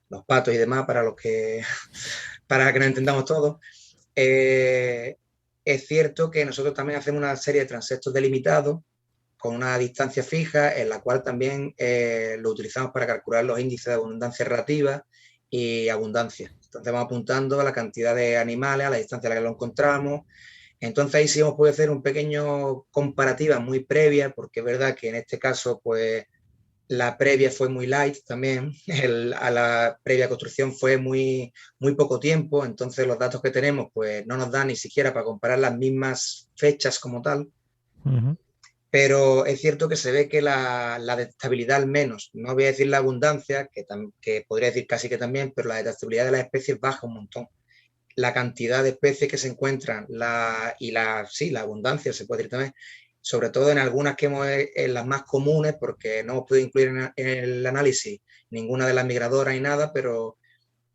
los patos y demás, para que nos entendamos todos, es cierto que nosotros también hacemos una serie de transectos delimitados con una distancia fija, en la cual también lo utilizamos para calcular los índices de abundancia relativa y abundancia. Entonces vamos apuntando a la cantidad de animales, a la distancia a la que lo encontramos. Entonces ahí sí hemos podido hacer un pequeño comparativa muy previa, porque es verdad que en este caso, pues la previa fue muy light también, a la previa construcción fue muy poco tiempo, entonces los datos que tenemos pues no nos dan ni siquiera para comparar las mismas fechas como tal. Ujú. Pero es cierto que se ve que la detectabilidad al menos, no voy a decir la abundancia, que podría decir casi que también, pero la detectabilidad de las especies baja un montón. La cantidad de especies que se encuentran sí, la abundancia se puede decir también, sobre todo en algunas que en las más comunes, porque no hemos podido incluir en el análisis ninguna de las migradoras ni nada, pero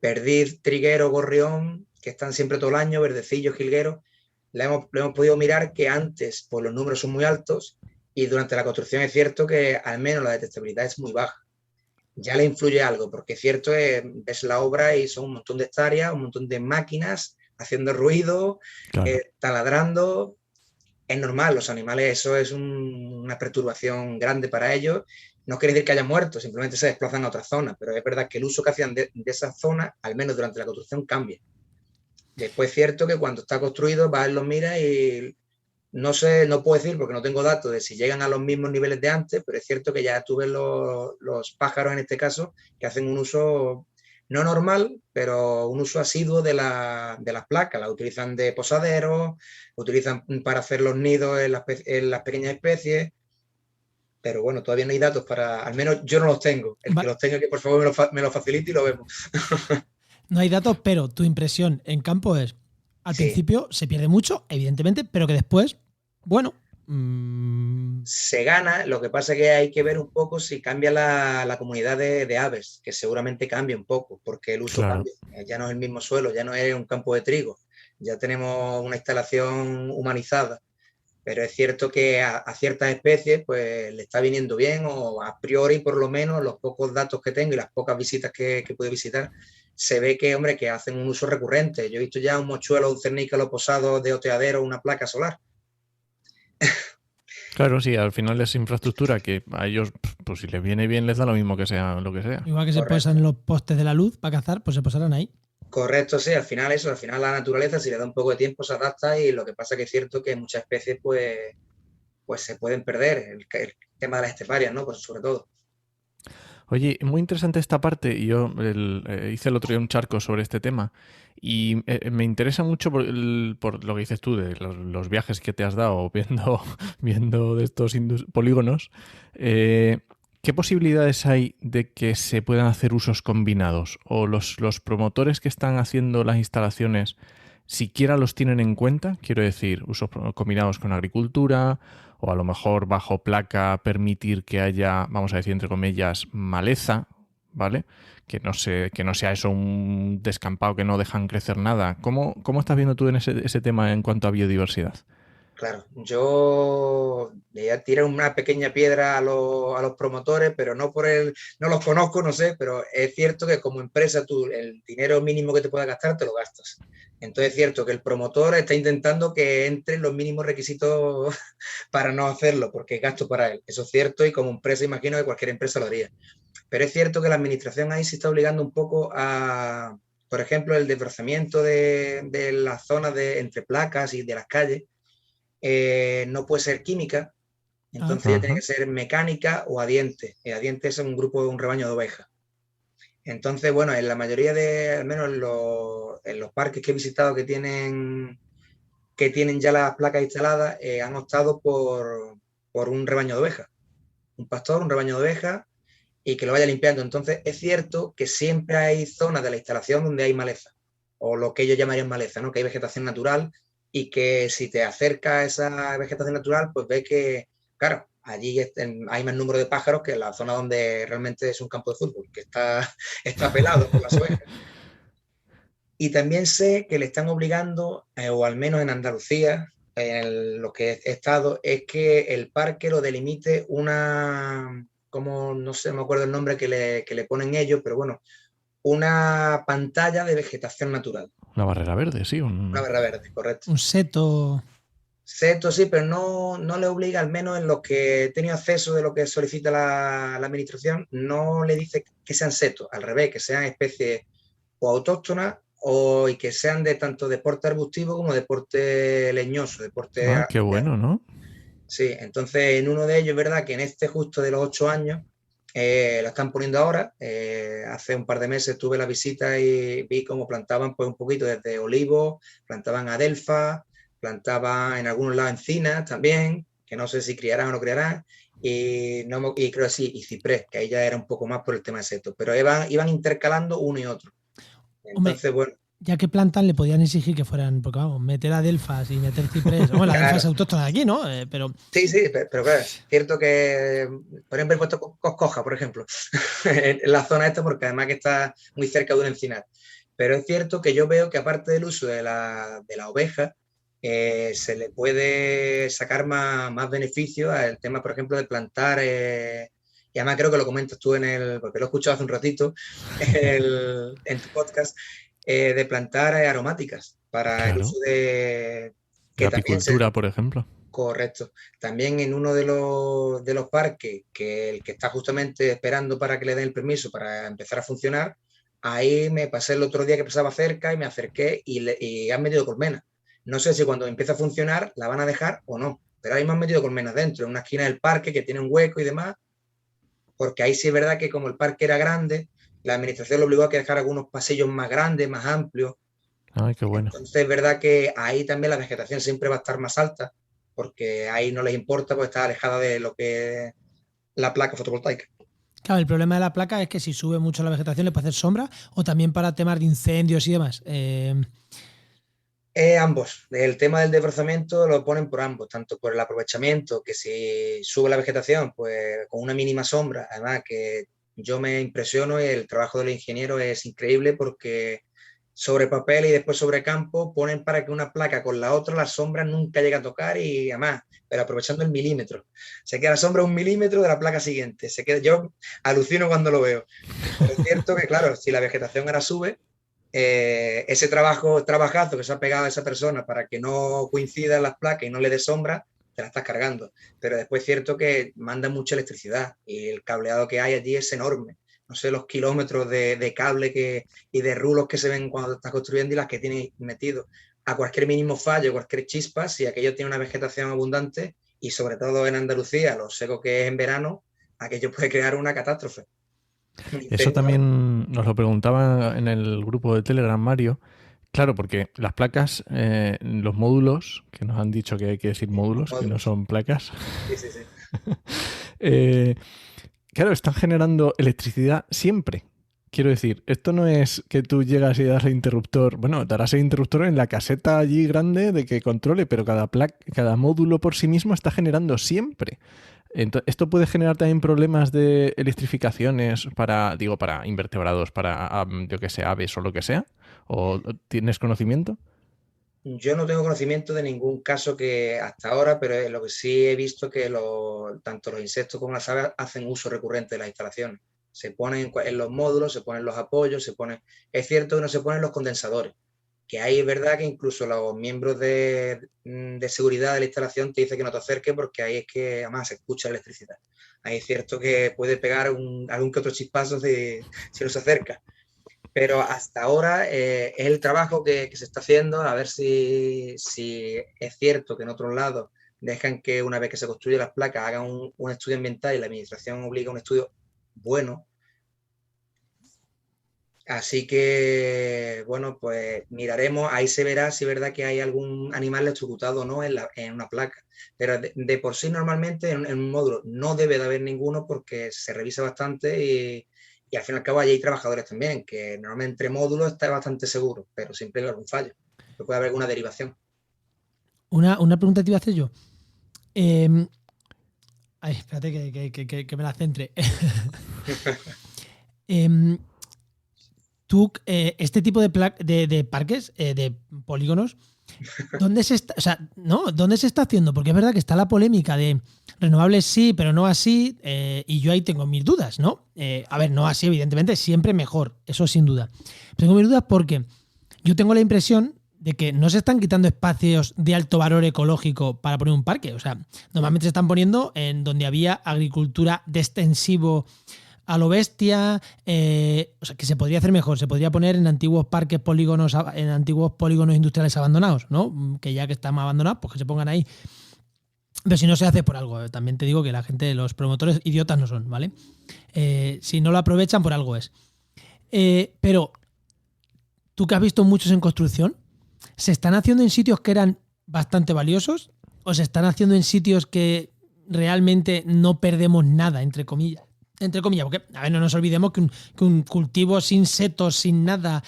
perdiz, triguero, gorrión, que están siempre todo el año, verdecillos, jilgueros, le hemos podido mirar que antes pues, los números son muy altos y durante la construcción es cierto que al menos la detectabilidad es muy baja. Ya le influye algo, porque es cierto, ves la obra y son un montón de hectáreas, un montón de máquinas haciendo ruido, Claro. taladrando. Es normal, los animales, eso es una perturbación grande para ellos. No quiere decir que hayan muerto, simplemente se desplazan a otras zonas, pero es verdad que el uso que hacían de esa zona, al menos durante la construcción, cambia. Después es cierto que cuando está construido, vas, los miras y no sé, no puedo decir porque no tengo datos de si llegan a los mismos niveles de antes, pero es cierto que ya tuve los pájaros en este caso que hacen un uso no normal, pero un uso asiduo de las placas. Las utilizan de posaderos, utilizan para hacer los nidos en las pequeñas especies, pero bueno, todavía no hay datos para, al menos yo no los tengo. El que los tenga, que por favor me lo facilite y lo vemos. No hay datos, pero tu impresión en campo es, al Sí, principio se pierde mucho, evidentemente, pero que después, bueno, se gana, lo que pasa es que hay que ver un poco si cambia la comunidad de aves, que seguramente cambia un poco, porque el uso Claro. cambia. Ya no es el mismo suelo, ya no es un campo de trigo, ya tenemos una instalación humanizada, pero es cierto que a ciertas especies pues le está viniendo bien, o a priori por lo menos los pocos datos que tengo y las pocas visitas que pude visitar, se ve que, hombre, que hacen un uso recurrente. Yo he visto ya un mochuelo, un cernícalo posado de oteadero, una placa solar. Claro, sí, al final es infraestructura que a ellos, pues si les viene bien, les da lo mismo que sea lo que sea. igual que se Correcto. posan los postes de la luz para cazar, pues se posarán ahí. Correcto, sí, al final la naturaleza, si le da un poco de tiempo, se adapta, y lo que pasa que es cierto que muchas especies pues se pueden perder, el tema de las esteparias, ¿no? Pues sobre todo. Oye, muy interesante esta parte. Yo hice el otro día un charco sobre este tema y me interesa mucho por lo que dices tú de los viajes que te has dado viendo, viendo de estos polígonos. Eh, ¿Qué posibilidades hay de que se puedan hacer usos combinados? ¿O los promotores que están haciendo las instalaciones siquiera los tienen en cuenta? Quiero decir, usos combinados con agricultura, o a lo mejor bajo placa permitir que haya, vamos a decir entre comillas, maleza, ¿vale? Que no sea eso un descampado que no dejan crecer nada. ¿Cómo estás viendo tú en ese tema en cuanto a biodiversidad? Claro, yo le voy a tirar una pequeña piedra a los promotores, pero no los conozco, no sé, pero es cierto que como empresa tú el dinero mínimo que te puedas gastar te lo gastas. Entonces es cierto que el promotor está intentando que entren los mínimos requisitos para no hacerlo, porque es gasto para él. Eso es cierto, y como empresa imagino que cualquier empresa lo haría. Pero es cierto que la administración ahí se está obligando un poco a, por ejemplo, el desbrozamiento de las zonas entre placas y de las calles. No puede ser química, Ah, entonces ya tiene Ajá. que ser mecánica o adiente. El adiente es un rebaño de ovejas. Entonces, bueno, en la mayoría al menos en los parques que he visitado que tienen ya las placas instaladas, han optado por un rebaño de ovejas. Un pastor, un rebaño de ovejas, y que lo vaya limpiando. Entonces, es cierto que siempre hay zonas de la instalación donde hay maleza, o lo que ellos llamarían maleza, ¿no? Que hay vegetación natural, y que si te acercas a esa vegetación natural, pues ves que, claro, allí hay más número de pájaros que en la zona donde realmente es un campo de fútbol, que está pelado por las ovejas. Y también sé que le están obligando, o al menos en Andalucía, en lo que he estado, es que el parque lo delimite como no sé, no me acuerdo el nombre que le ponen ellos, pero bueno, una pantalla de vegetación natural. Una barrera verde, sí. Una barra verde, correcto. Un seto. Seto, sí, pero no le obliga, al menos en los que he tenido acceso de lo que solicita la administración, no le dice que sean setos, al revés, que sean especies o autóctonas y que sean de tanto deporte arbustivo como deporte leñoso, deporte... Qué bueno, ¿no? Sí, entonces en uno de ellos, es verdad que en este justo de los 8 años, lo están poniendo ahora. Hace un par de meses tuve la visita y vi cómo plantaban pues un poquito desde olivos, plantaban adelfa, plantaban en algunos lados encinas también, que no sé si criarán o no criarán, y creo que sí, y ciprés, que ahí ya era un poco más por el tema de seto, pero iban intercalando uno y otro. Entonces, Hombre, bueno. Ya que plantan, le podían exigir que fueran, porque vamos, meter adelfas y meter ciprés. Bueno, la adelfa es autóctona de aquí, ¿no? Pero... Sí, pero claro, es cierto que, por ejemplo, he puesto coscoja, por ejemplo, en la zona esta, porque además que está muy cerca de un encinar. Pero es cierto que yo veo que aparte del uso de la oveja, se le puede sacar más beneficio al tema, por ejemplo, de plantar, y además creo que lo comentas tú porque lo he escuchado hace un ratito, en tu podcast, de plantar aromáticas para el uso de... La apicultura, por ejemplo. Correcto. También en uno de los parques, que el que está justamente esperando para que le den el permiso para empezar a funcionar, ahí me pasé el otro día que pasaba cerca y me acerqué y han metido colmenas. No sé si cuando empiece a funcionar la van a dejar o no, pero ahí me han metido colmenas dentro, en una esquina del parque que tiene un hueco y demás, porque ahí sí es verdad que como el parque era grande, la administración lo obligó a que dejara algunos pasillos más grandes, más amplios. Ay, qué bueno. Entonces es verdad que ahí también la vegetación siempre va a estar más alta, porque ahí no les importa, pues está alejada de lo que es la placa fotovoltaica. Claro, el problema de la placa es que si sube mucho la vegetación le puede hacer sombra, o también para temas de incendios y demás. Ambos. El tema del desbrozamiento lo ponen por ambos, tanto por el aprovechamiento, que si sube la vegetación, pues con una mínima sombra, además que yo me impresiono y el trabajo del ingeniero es increíble porque sobre papel y después sobre campo ponen para que una placa con la otra la sombra nunca llegue a tocar y además, pero aprovechando el milímetro. Se queda la sombra 1 milímetro de la placa siguiente. Yo alucino cuando lo veo. Pero es cierto que, claro, si la vegetación ahora sube, ese trabajazo que se ha pegado a esa persona para que no coincidan las placas y no le dé sombra, te la estás cargando. Pero después es cierto que manda mucha electricidad y el cableado que hay allí es enorme. No sé los kilómetros de cable y de rulos que se ven cuando estás construyendo y las que tienes metido. A cualquier mínimo fallo, cualquier chispa, si aquello tiene una vegetación abundante y sobre todo en Andalucía, lo seco que es en verano, aquello puede crear una catástrofe. Eso también nos lo preguntaba en el grupo de Telegram Mario. Claro, porque las placas, los módulos, que nos han dicho que hay que decir módulos, que no son placas. Sí. Claro, están generando electricidad siempre. Quiero decir, esto no es que tú llegas y das el interruptor. Bueno, darás el interruptor en la caseta allí grande de que controle, pero cada módulo por sí mismo está generando siempre. Entonces, ¿esto puede generar también problemas de electrificaciones para invertebrados, para, yo que sé, aves o lo que sea? ¿O tienes conocimiento? Yo no tengo conocimiento de ningún caso que hasta ahora, pero lo que sí he visto que tanto los insectos como las aves hacen uso recurrente de las instalaciones. Se ponen en los módulos, se ponen los apoyos, es cierto que no se ponen los condensadores, que ahí es verdad que incluso los miembros de seguridad de la instalación te dicen que no te acerques porque ahí es que además se escucha la electricidad. Ahí es cierto que puede pegar algún que otro chispazo si no se acerca. Pero hasta ahora es el trabajo que se está haciendo, a ver si es cierto que en otros lados dejan que una vez que se construyen las placas hagan un estudio ambiental y la administración obliga a un estudio bueno. Así que, bueno, pues miraremos, ahí se verá si es verdad que hay algún animal electrocutado o no en una placa. Pero de por sí normalmente en un módulo no debe de haber ninguno porque se revisa bastante y al fin y al cabo allí hay trabajadores también, que normalmente entre módulos está bastante seguro, pero siempre hay algún fallo, puede haber alguna derivación. Una pregunta te iba a hacer yo. Ay, espérate que me la centre. Tú, este tipo de parques, de polígonos, ¿dónde se está, o sea, no, ¿dónde se está haciendo? Porque es verdad que está la polémica de renovables sí, pero no así, y yo ahí tengo mis dudas, ¿no? A ver, no así, evidentemente, siempre mejor, eso sin duda. Tengo mis dudas porque yo tengo la impresión de que no se están quitando espacios de alto valor ecológico para poner un parque. O sea, normalmente se están poniendo en donde había agricultura de extensivo a lo bestia, o sea, que se podría hacer mejor. Se podría poner en antiguos parques, polígonos, en antiguos polígonos industriales abandonados, ¿no? Que ya que están abandonados, pues que se pongan ahí. Pero si no se hace por algo, también te digo que la gente, los promotores idiotas no son, ¿vale? Si no lo aprovechan, por algo es. Pero tú que has visto muchos en construcción, ¿se están haciendo en sitios que eran bastante valiosos o se están haciendo en sitios que realmente no perdemos nada, entre comillas? Entre comillas, porque, a ver, no nos olvidemos que un cultivo sin setos, sin nada,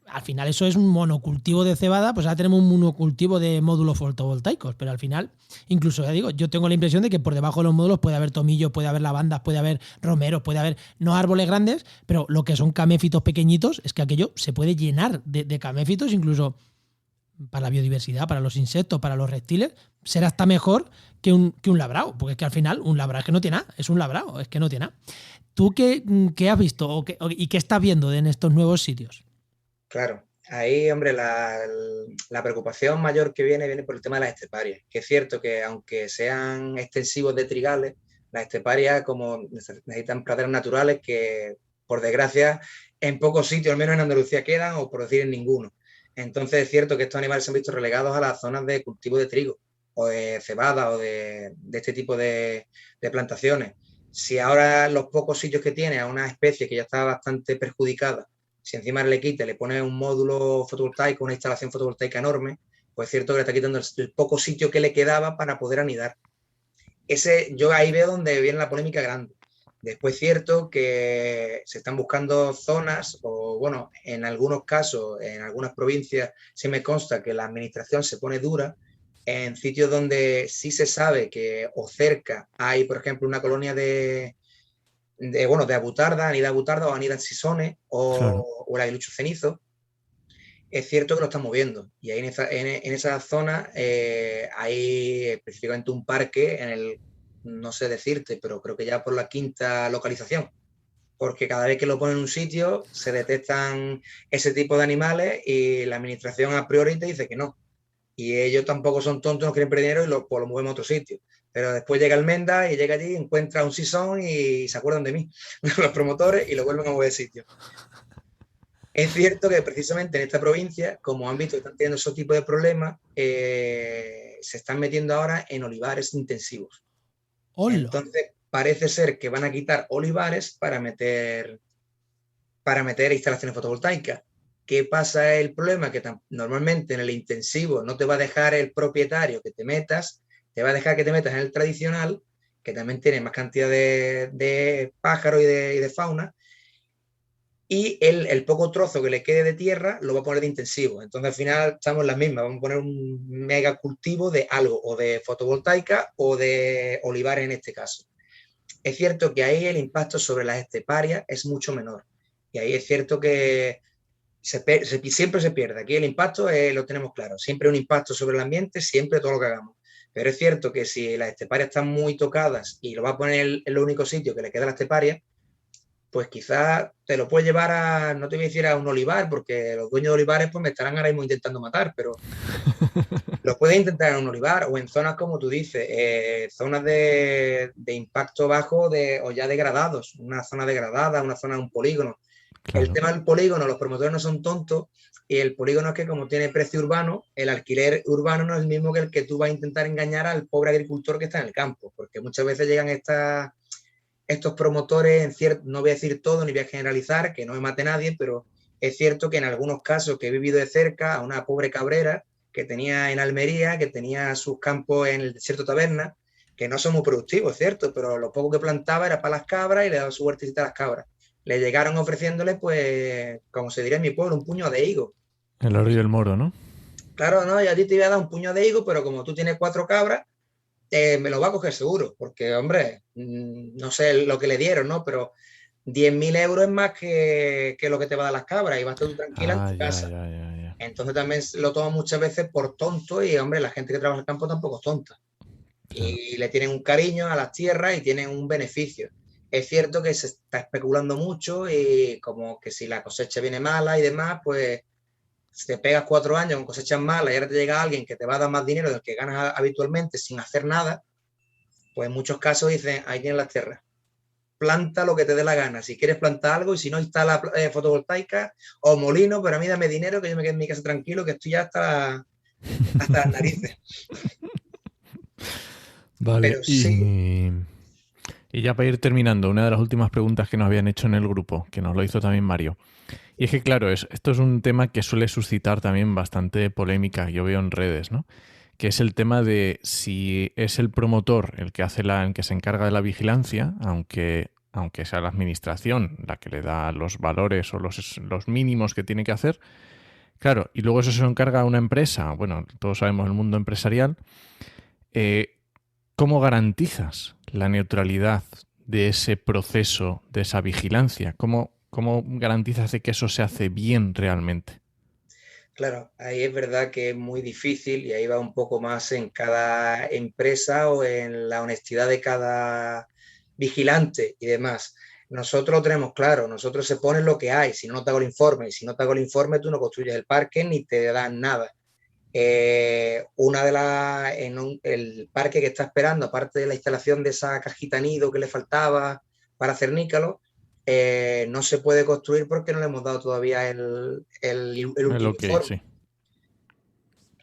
al final eso es un monocultivo de cebada, pues ahora tenemos un monocultivo de módulos fotovoltaicos, pero al final, incluso, ya digo, yo tengo la impresión de que por debajo de los módulos puede haber tomillos, puede haber lavandas, puede haber romeros, puede haber, no árboles grandes, pero lo que son caméfitos pequeñitos, es que aquello se puede llenar de caméfitos, incluso para la biodiversidad, para los insectos, para los reptiles, será hasta mejor que un labrado, porque es que al final un labrado es que no tiene nada, es un labrado, es que no tiene nada. ¿Tú qué has visto y qué estás viendo en estos nuevos sitios? Claro, ahí, hombre, la preocupación mayor que viene por el tema de las esteparias, que es cierto que aunque sean extensivos de trigales, las esteparias como necesitan praderas naturales que, por desgracia, en pocos sitios, al menos en Andalucía, quedan, o por decir en ninguno. Entonces es cierto que estos animales se han visto relegados a las zonas de cultivo de trigo, o de cebada, o de este tipo de plantaciones. Si ahora los pocos sitios que tiene a una especie que ya está bastante perjudicada, si encima le quita, le pone un módulo fotovoltaico, una instalación fotovoltaica enorme, pues es cierto que le está quitando el poco sitio que le quedaba para poder anidar. Yo ahí veo donde viene la polémica grande. Después es cierto que se están buscando zonas, o bueno, en algunos casos, en algunas provincias, sí me consta que la administración se pone dura en sitios donde sí se sabe que o cerca hay, por ejemplo, una colonia de abutarda, anida abutarda o anida en sisones o el aguilucho cenizo. Es cierto que lo están moviendo y ahí en esa zona hay específicamente un parque no sé decirte, pero creo que ya por la 5ª localización, porque cada vez que lo ponen en un sitio se detectan ese tipo de animales y la administración a priori te dice que no. Y ellos tampoco son tontos, no quieren perder dinero y lo mueven a otro sitio. Pero después llega Almenda y llega allí, encuentra un sisón y se acuerdan de mí, los promotores, y lo vuelven a mover de sitio. Es cierto que precisamente en esta provincia, como han visto que están teniendo esos tipos de problemas, se están metiendo ahora en olivares intensivos. ¡Hola! Entonces parece ser que van a quitar olivares para meter instalaciones fotovoltaicas. ¿Qué pasa? El problema que normalmente en el intensivo no te va a dejar el propietario que te metas, te va a dejar que te metas en el tradicional, que también tiene más cantidad de pájaros y de fauna, y el poco trozo que le quede de tierra lo va a poner de intensivo. Entonces al final estamos en las mismas, vamos a poner un mega cultivo de algo, o de fotovoltaica o de olivares en este caso. Es cierto que ahí el impacto sobre las esteparias es mucho menor, y ahí es cierto que siempre se pierde. Aquí el impacto lo tenemos claro, siempre un impacto sobre el ambiente, siempre todo lo que hagamos. Pero es cierto que si las esteparias están muy tocadas y lo va a poner en el único sitio que le queda a la esteparia, pues quizás te lo puedes llevar a, no te voy a decir a un olivar, porque los dueños de olivares pues me estarán ahora mismo intentando matar, pero lo puedes intentar en un olivar o en zonas como tú dices, zonas de impacto bajo o ya degradados, una zona degradada, una zona de un polígono. Claro. El tema del polígono, los promotores no son tontos, y el polígono es que como tiene precio urbano, el alquiler urbano no es el mismo que el que tú vas a intentar engañar al pobre agricultor que está en el campo, porque muchas veces llegan estos promotores, no voy a decir todo ni voy a generalizar, que no me mate nadie, pero es cierto que en algunos casos que he vivido de cerca a una pobre cabrera que tenía en Almería, que tenía sus campos en el desierto Taberna, que no son muy productivos, es cierto, pero lo poco que plantaba era para las cabras y le daba su huertecita a las cabras. Le llegaron ofreciéndole, pues, como se diría en mi pueblo, un puño de higo. El oro y el moro, ¿no? Claro, no, y a ti te iba a dar un puño de higo, pero como tú tienes 4 cabras, me lo va a coger seguro, porque, hombre, no sé lo que le dieron, ¿no? Pero 10.000 euros es más que lo que te va a dar las cabras y vas tú tranquila en tu casa. Ya. Entonces también lo toman muchas veces por tonto y, hombre, la gente que trabaja en el campo tampoco es tonta. Claro. Y le tienen un cariño a las tierras y tienen un beneficio. Es cierto que se está especulando mucho y como que si la cosecha viene mala y demás, pues si te pegas 4 años con cosechas malas y ahora te llega alguien que te va a dar más dinero del que ganas habitualmente sin hacer nada, pues en muchos casos dicen, ahí tienes las tierras. Planta lo que te dé la gana. Si quieres plantar algo y si no, instala fotovoltaica o molino, pero a mí dame dinero que yo me quede en mi casa tranquilo, que estoy ya hasta las narices. Vale, Pero sí. Y ya para ir terminando, una de las últimas preguntas que nos habían hecho en el grupo, que nos lo hizo también Mario. Y es que, claro, esto es un tema que suele suscitar también bastante polémica, yo veo en redes, ¿no? Que es el tema de si es el promotor el que el que se encarga de la vigilancia, aunque sea la administración la que le da los valores o los mínimos que tiene que hacer. Claro, y luego eso se lo encarga a una empresa, bueno, todos sabemos el mundo empresarial. ¿Cómo garantizas la neutralidad de ese proceso, de esa vigilancia? ¿Cómo garantizas de que eso se hace bien realmente? Claro, ahí es verdad que es muy difícil y ahí va un poco más en cada empresa o en la honestidad de cada vigilante y demás. Nosotros lo tenemos claro, nosotros se pone lo que hay, si no te hago el informe, y si no te hago el informe tú no construyes el parque ni te dan nada. El parque que está esperando, aparte de la instalación de esa cajita nido que le faltaba para hacer nícalo, no se puede construir porque no le hemos dado todavía el último Okay, informe. sí.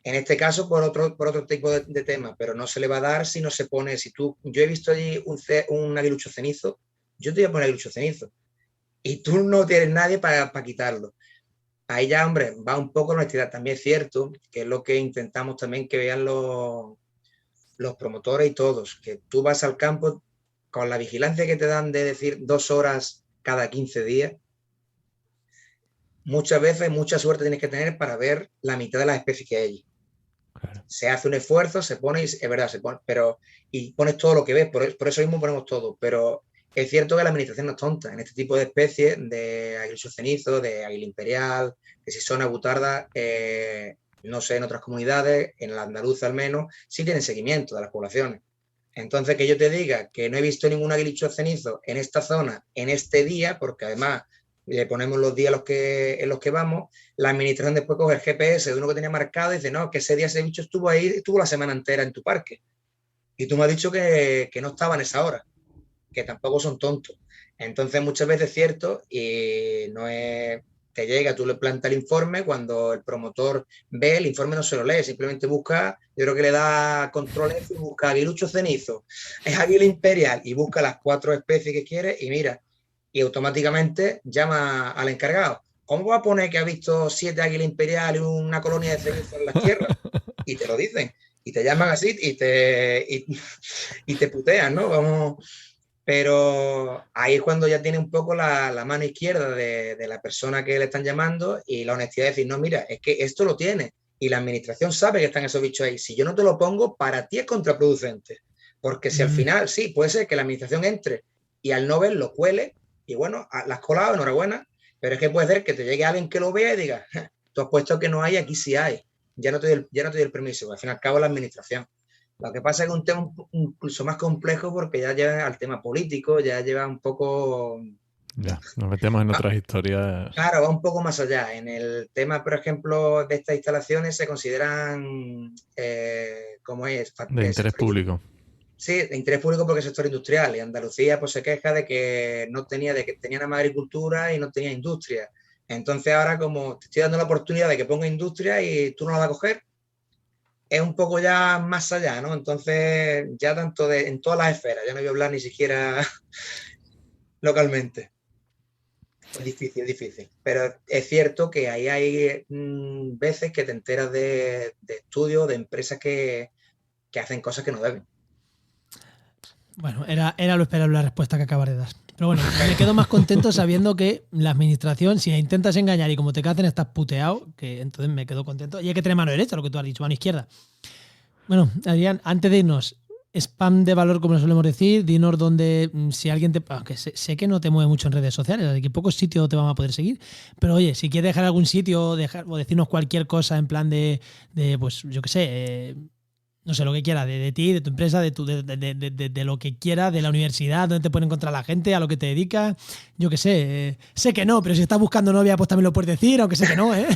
En este caso, por otro tipo de tema, pero no se le va a dar si no se pone. Yo he visto allí un aguilucho cenizo, yo te voy a poner aguilucho cenizo y tú no tienes nadie para quitarlo. Ahí ya, hombre, va un poco la honestidad. También es cierto que es lo que intentamos también que vean los promotores y todos, que tú vas al campo con la vigilancia que te dan de decir 2 horas cada 15 días. Muchas veces, mucha suerte tienes que tener para ver la mitad de las especies que hay allí. Claro. Se hace un esfuerzo, se pone, es verdad, se pone, y pones todo lo que ves, por eso mismo ponemos todo, pero es cierto que la administración no es tonta. En este tipo de especies, de aguilucho cenizo, de águila imperial, que si son agutardas, no sé, en otras comunidades, en la andaluza al menos, sí tienen seguimiento de las poblaciones. Entonces, que yo te diga que no he visto ningún aguilucho cenizo en esta zona, en este día, porque además le ponemos los días en los que vamos, la administración después coge el GPS de uno que tenía marcado y dice, no, que ese día ese bicho estuvo ahí, estuvo la semana entera en tu parque. Y tú me has dicho que no estaba en esa hora, que tampoco son tontos. Entonces muchas veces es cierto y no es... Te llega, tú le plantas el informe, cuando el promotor ve, el informe no se lo lee, simplemente busca, yo creo que le da control F y busca aguilucho cenizo, es águila imperial y busca las 4 especies que quiere y mira, y automáticamente llama al encargado. ¿Cómo va a poner que ha visto 7 águilas imperiales y una colonia de cenizo en las tierras? Y te lo dicen, y te llaman así y te putean, ¿no? Vamos... Pero ahí es cuando ya tiene un poco la mano izquierda de la persona que le están llamando y la honestidad de decir, no, mira, es que esto lo tiene y la administración sabe que están esos bichos ahí. Si yo no te lo pongo, para ti es contraproducente. Porque si al final, sí, puede ser que la administración entre y al no verlo cuele y bueno, la has colado, enhorabuena, pero es que puede ser que te llegue alguien que lo vea y diga, tú has puesto que no hay, aquí sí hay. Ya no te doy el permiso, al fin y al cabo la administración. Lo que pasa es que es un tema incluso más complejo porque ya lleva al tema político, ya lleva un poco... Ya, nos metemos en otras historias. Claro, va un poco más allá. En el tema, por ejemplo, de estas instalaciones se consideran, ¿cómo es? De interés público. Sí, de interés público porque es sector industrial. Y Andalucía pues se queja de que tenía nada más agricultura y no tenía industria. Entonces ahora como te estoy dando la oportunidad de que ponga industria y tú no la vas a coger, es un poco ya más allá, ¿no? Entonces, ya en todas las esferas, ya no voy a hablar ni siquiera localmente. Es difícil. Pero es cierto que ahí hay veces que te enteras de estudios, de empresas que hacen cosas que no deben. Bueno, era lo esperable la respuesta que acabas de dar. Pero bueno, me quedo más contento sabiendo que la administración, si intentas engañar y como te cacen estás puteado, que entonces me quedo contento. Y hay que tener mano derecha, lo que tú has dicho, mano izquierda. Bueno, Adrián, antes de irnos, spam de valor, como solemos decir. Dinos donde, si alguien te... Aunque sé que no te mueve mucho en redes sociales, así que pocos sitios te van a poder seguir. Pero oye, si quieres dejar algún sitio o decirnos cualquier cosa en plan de pues yo qué sé, no sé, lo que quiera, de ti, de tu empresa, de lo que quiera, de la universidad, donde te puede encontrar la gente, a lo que te dedicas, yo qué sé. Sé que no, pero si estás buscando novia, pues también lo puedes decir, aunque sé que no, ¿eh?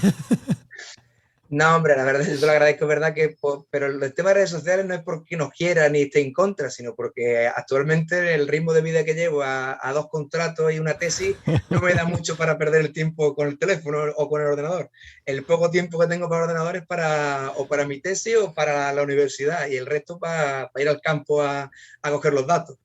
No, hombre, la verdad, yo te lo agradezco, es verdad que, pero el tema de redes sociales no es porque no quiera ni esté en contra, sino porque actualmente el ritmo de vida que llevo a 2 contratos y una tesis no me da mucho para perder el tiempo con el teléfono o con el ordenador. El poco tiempo que tengo para el ordenador es para mi tesis o para la universidad, y el resto para ir al campo a coger los datos.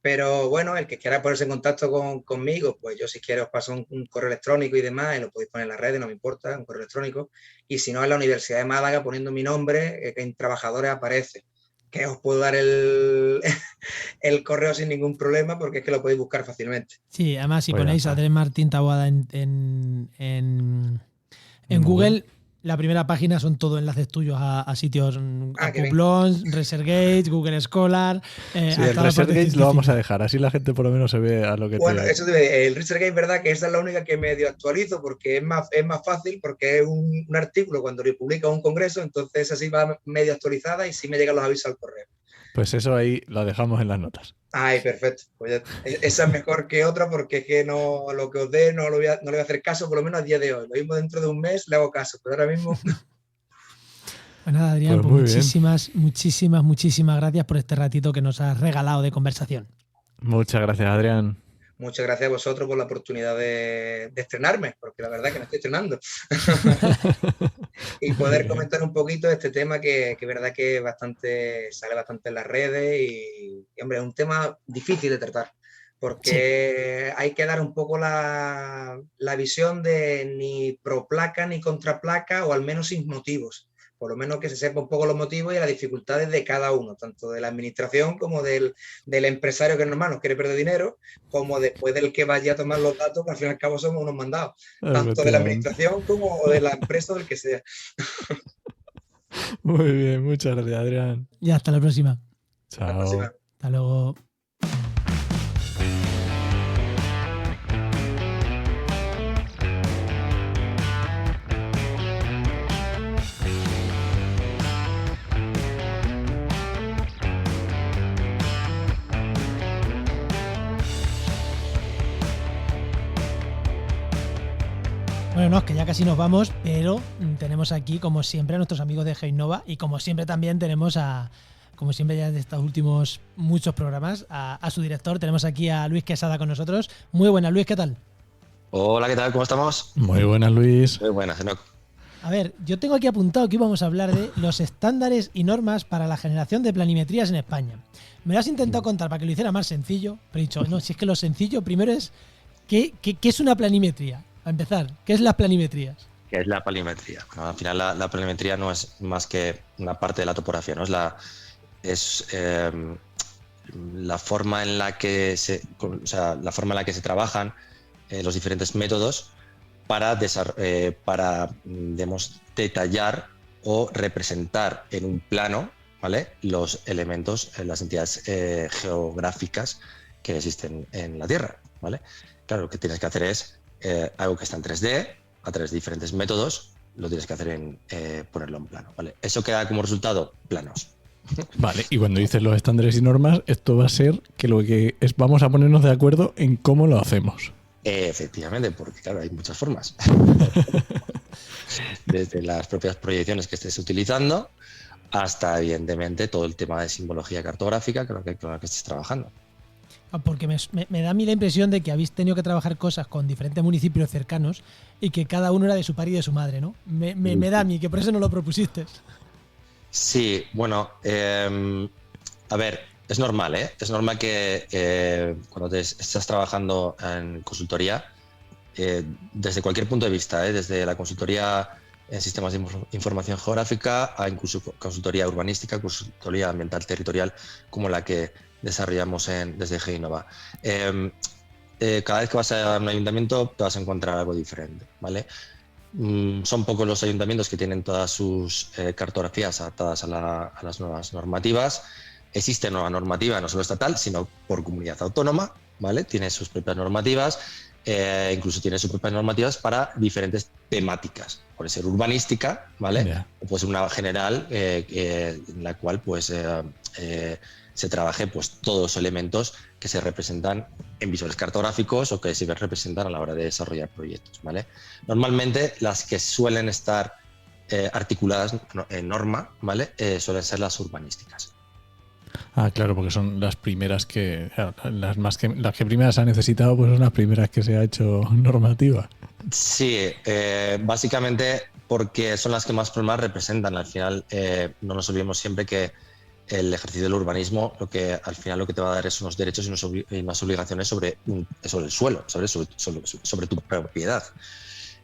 Pero bueno, el que quiera ponerse en contacto conmigo, pues yo si quiero os paso un correo electrónico y demás, y lo podéis poner en las redes, no me importa, un correo electrónico. Y si no, en la Universidad de Málaga, poniendo mi nombre, en trabajadores aparece. Que os puedo dar el correo sin ningún problema, porque es que lo podéis buscar fácilmente. Sí, además si Pues ponéis Adrián Martín Taboada en Google, la primera página son todos enlaces tuyos a sitios, a Publons, ResearchGate, Google Scholar. Sí, el ResearchGate lo vamos a dejar, así la gente por lo menos se ve a lo que bueno, eso el ResearchGate es verdad que esa es la única que medio actualizo, porque es más fácil, porque es un artículo cuando lo publica un congreso, entonces así va medio actualizada y sí me llegan los avisos al correo. Pues eso ahí lo dejamos en las notas. Ay, perfecto. Pues esa es mejor que otra, porque es que no, lo que os dé no le voy a hacer caso, por lo menos a día de hoy. Lo mismo dentro de un mes le hago caso, pero ahora mismo... Pues nada, Adrián, pues muchísimas gracias por este ratito que nos has regalado de conversación. Muchas gracias, Adrián. Muchas gracias a vosotros por la oportunidad de estrenarme, porque la verdad es que me estoy estrenando. Y poder comentar un poquito de este tema que verdad que sale bastante en las redes y, hombre, es un tema difícil de tratar, porque sí, hay que dar un poco la visión de ni pro placa ni contra placa, o al menos sin motivos. Por lo menos que se sepa un poco los motivos y las dificultades de cada uno, tanto de la administración como del empresario que normal nos quiere perder dinero, como después del que vaya a tomar los datos, que al fin y al cabo somos unos mandados, tanto de la administración como de la empresa o del que sea. Muy bien, muchas gracias, Adrián. Y hasta la próxima. Chao. Hasta la próxima. Hasta luego. Bueno, no, es que ya casi nos vamos, pero tenemos aquí, como siempre, a nuestros amigos de GeoInnova, y como siempre también tenemos como siempre ya de estos últimos muchos programas, a su director. Tenemos aquí a Luis Quesada con nosotros. Muy buenas, Luis, ¿qué tal? Hola, ¿qué tal? ¿Cómo estamos? Muy buenas, Luis. Muy buenas, Enoch. A ver, yo tengo aquí apuntado que íbamos a hablar de los estándares y normas para la generación de planimetrías en España. Me lo has intentado contar para que lo hiciera más sencillo, pero he dicho, no, si es que lo sencillo primero es, ¿qué es una planimetría? A empezar, ¿qué es las planimetrías? ¿Qué es la planimetría? Bueno, al final la planimetría no es más que una parte de la topografía, ¿no? Es la forma en la que se trabajan los diferentes métodos para detallar o representar en un plano, ¿vale?, los elementos, las entidades geográficas que existen en la Tierra, ¿vale? Claro, lo que tienes que hacer es algo que está en 3D, a través de diferentes métodos, lo tienes que hacer en ponerlo en plano, ¿vale? Eso queda como resultado planos. Vale, y cuando dices los estándares y normas, esto va a ser que lo que es, vamos a ponernos de acuerdo en cómo lo hacemos. Efectivamente, porque claro, hay muchas formas. Desde las propias proyecciones que estés utilizando hasta, evidentemente, todo el tema de simbología cartográfica con la que estés trabajando. Porque me da a mí la impresión de que habéis tenido que trabajar cosas con diferentes municipios cercanos y que cada uno era de su padre y de su madre, ¿no? Me da a mí que por eso no lo propusiste. Sí, bueno, a ver, es normal, ¿eh? Es normal que cuando estás trabajando en consultoría, desde cualquier punto de vista, desde la consultoría en sistemas de información geográfica a incluso consultoría urbanística, consultoría ambiental territorial, como la que desarrollamos desde GeoInnova. Cada vez que vas a un ayuntamiento te vas a encontrar algo diferente, ¿vale? Son pocos los ayuntamientos que tienen todas sus cartografías adaptadas a las nuevas normativas, existe una normativa no solo estatal, sino por comunidad autónoma, ¿vale? Tiene sus propias normativas, incluso tiene sus propias normativas para diferentes temáticas. Puede ser urbanística, ¿vale? Yeah. O puede ser una general en la cual pues se trabaje pues todos los elementos que se representan en visuales cartográficos o que se representan a la hora de desarrollar proyectos, ¿vale? Normalmente las que suelen estar articuladas en norma, ¿vale? Suelen ser las urbanísticas. Ah, claro, porque son las primeras que, claro, las que primeras ha necesitado, pues son las primeras que se ha hecho normativa. Sí, básicamente porque son las que más problemas representan. Al final, no nos olvidemos siempre que el ejercicio del urbanismo al final lo que te va a dar es unos derechos y unas obligaciones sobre el suelo, sobre tu propiedad.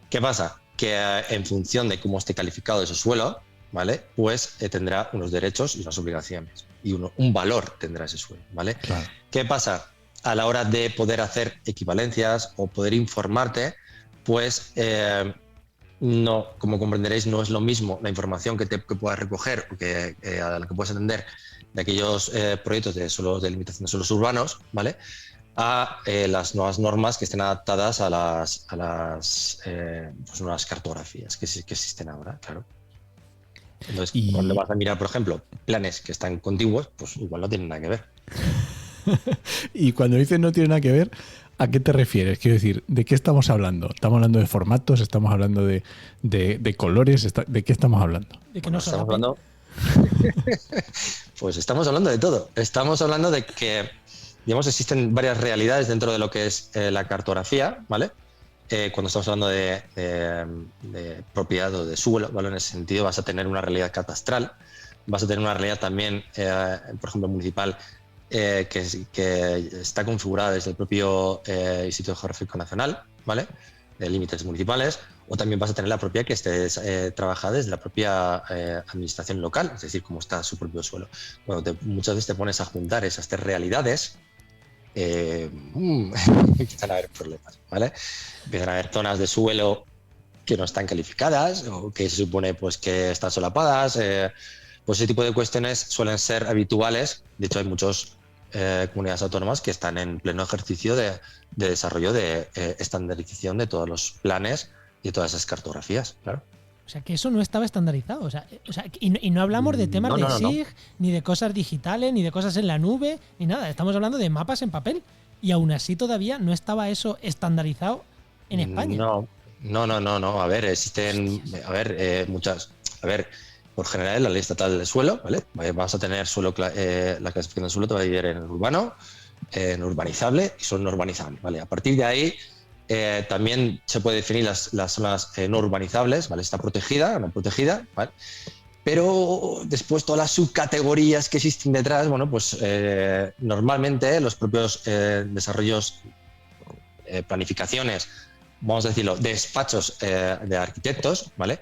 ¿Qué pasa? Que en función de cómo esté calificado ese suelo, ¿vale? Pues tendrá unos derechos y unas obligaciones y un valor tendrá ese suelo, ¿vale? Claro. ¿Qué pasa? A la hora de poder hacer equivalencias o poder informarte, pues no, como comprenderéis, no es lo mismo la información que puedas recoger o a la que puedes atender de aquellos proyectos de limitación de suelos urbanos, ¿vale? A las nuevas normas que estén adaptadas a las nuevas cartografías que existen ahora, claro. Entonces, cuando vas a mirar, por ejemplo, planes que están contiguos, pues igual no tienen nada que ver. Y cuando dices no tiene nada que ver, ¿a qué te refieres? Quiero decir, ¿de qué estamos hablando? ¿Estamos hablando de formatos? ¿Estamos hablando de colores? ¿De qué estamos hablando? De que no estamos hablando. Pues estamos hablando de todo. Estamos hablando de que, digamos, existen varias realidades dentro de lo que es la cartografía, ¿vale? Cuando estamos hablando de propiedad o de suelo, ¿vale? En ese sentido vas a tener una realidad catastral, vas a tener una realidad también, por ejemplo, municipal, que está configurada desde el propio Instituto Geográfico Nacional, ¿vale? De límites municipales, o también vas a tener la propia que esté trabajada desde la propia administración local, es decir, cómo está su propio suelo. Cuando muchas veces te pones a juntar esas tres realidades, empiezan a haber problemas, ¿vale? Empiezan a haber zonas de suelo que no están calificadas o que se supone pues que están solapadas, pues ese tipo de cuestiones suelen ser habituales. De hecho, hay muchas comunidades autónomas que están en pleno ejercicio de desarrollo de estandarización de todos los planes y de todas esas cartografías, claro. O sea, que eso no estaba estandarizado. O sea, y no hablamos de temas de SIG, ni de cosas digitales, ni de cosas en la nube, ni nada. Estamos hablando de mapas en papel. Y aún así todavía no estaba eso estandarizado en España. No. A ver, existen muchas. A ver, por general, la ley estatal del suelo, ¿vale? Vas a tener suelo, la clasificación del suelo te va a dividir en urbano, en urbanizable y solo no urbanizable, ¿vale? A partir de ahí, también se puede definir las zonas no urbanizables, ¿vale? Está protegida, no protegida, ¿vale? Pero después todas las subcategorías que existen detrás, bueno, pues normalmente los propios desarrollos, planificaciones, vamos a decirlo, despachos de arquitectos, ¿vale?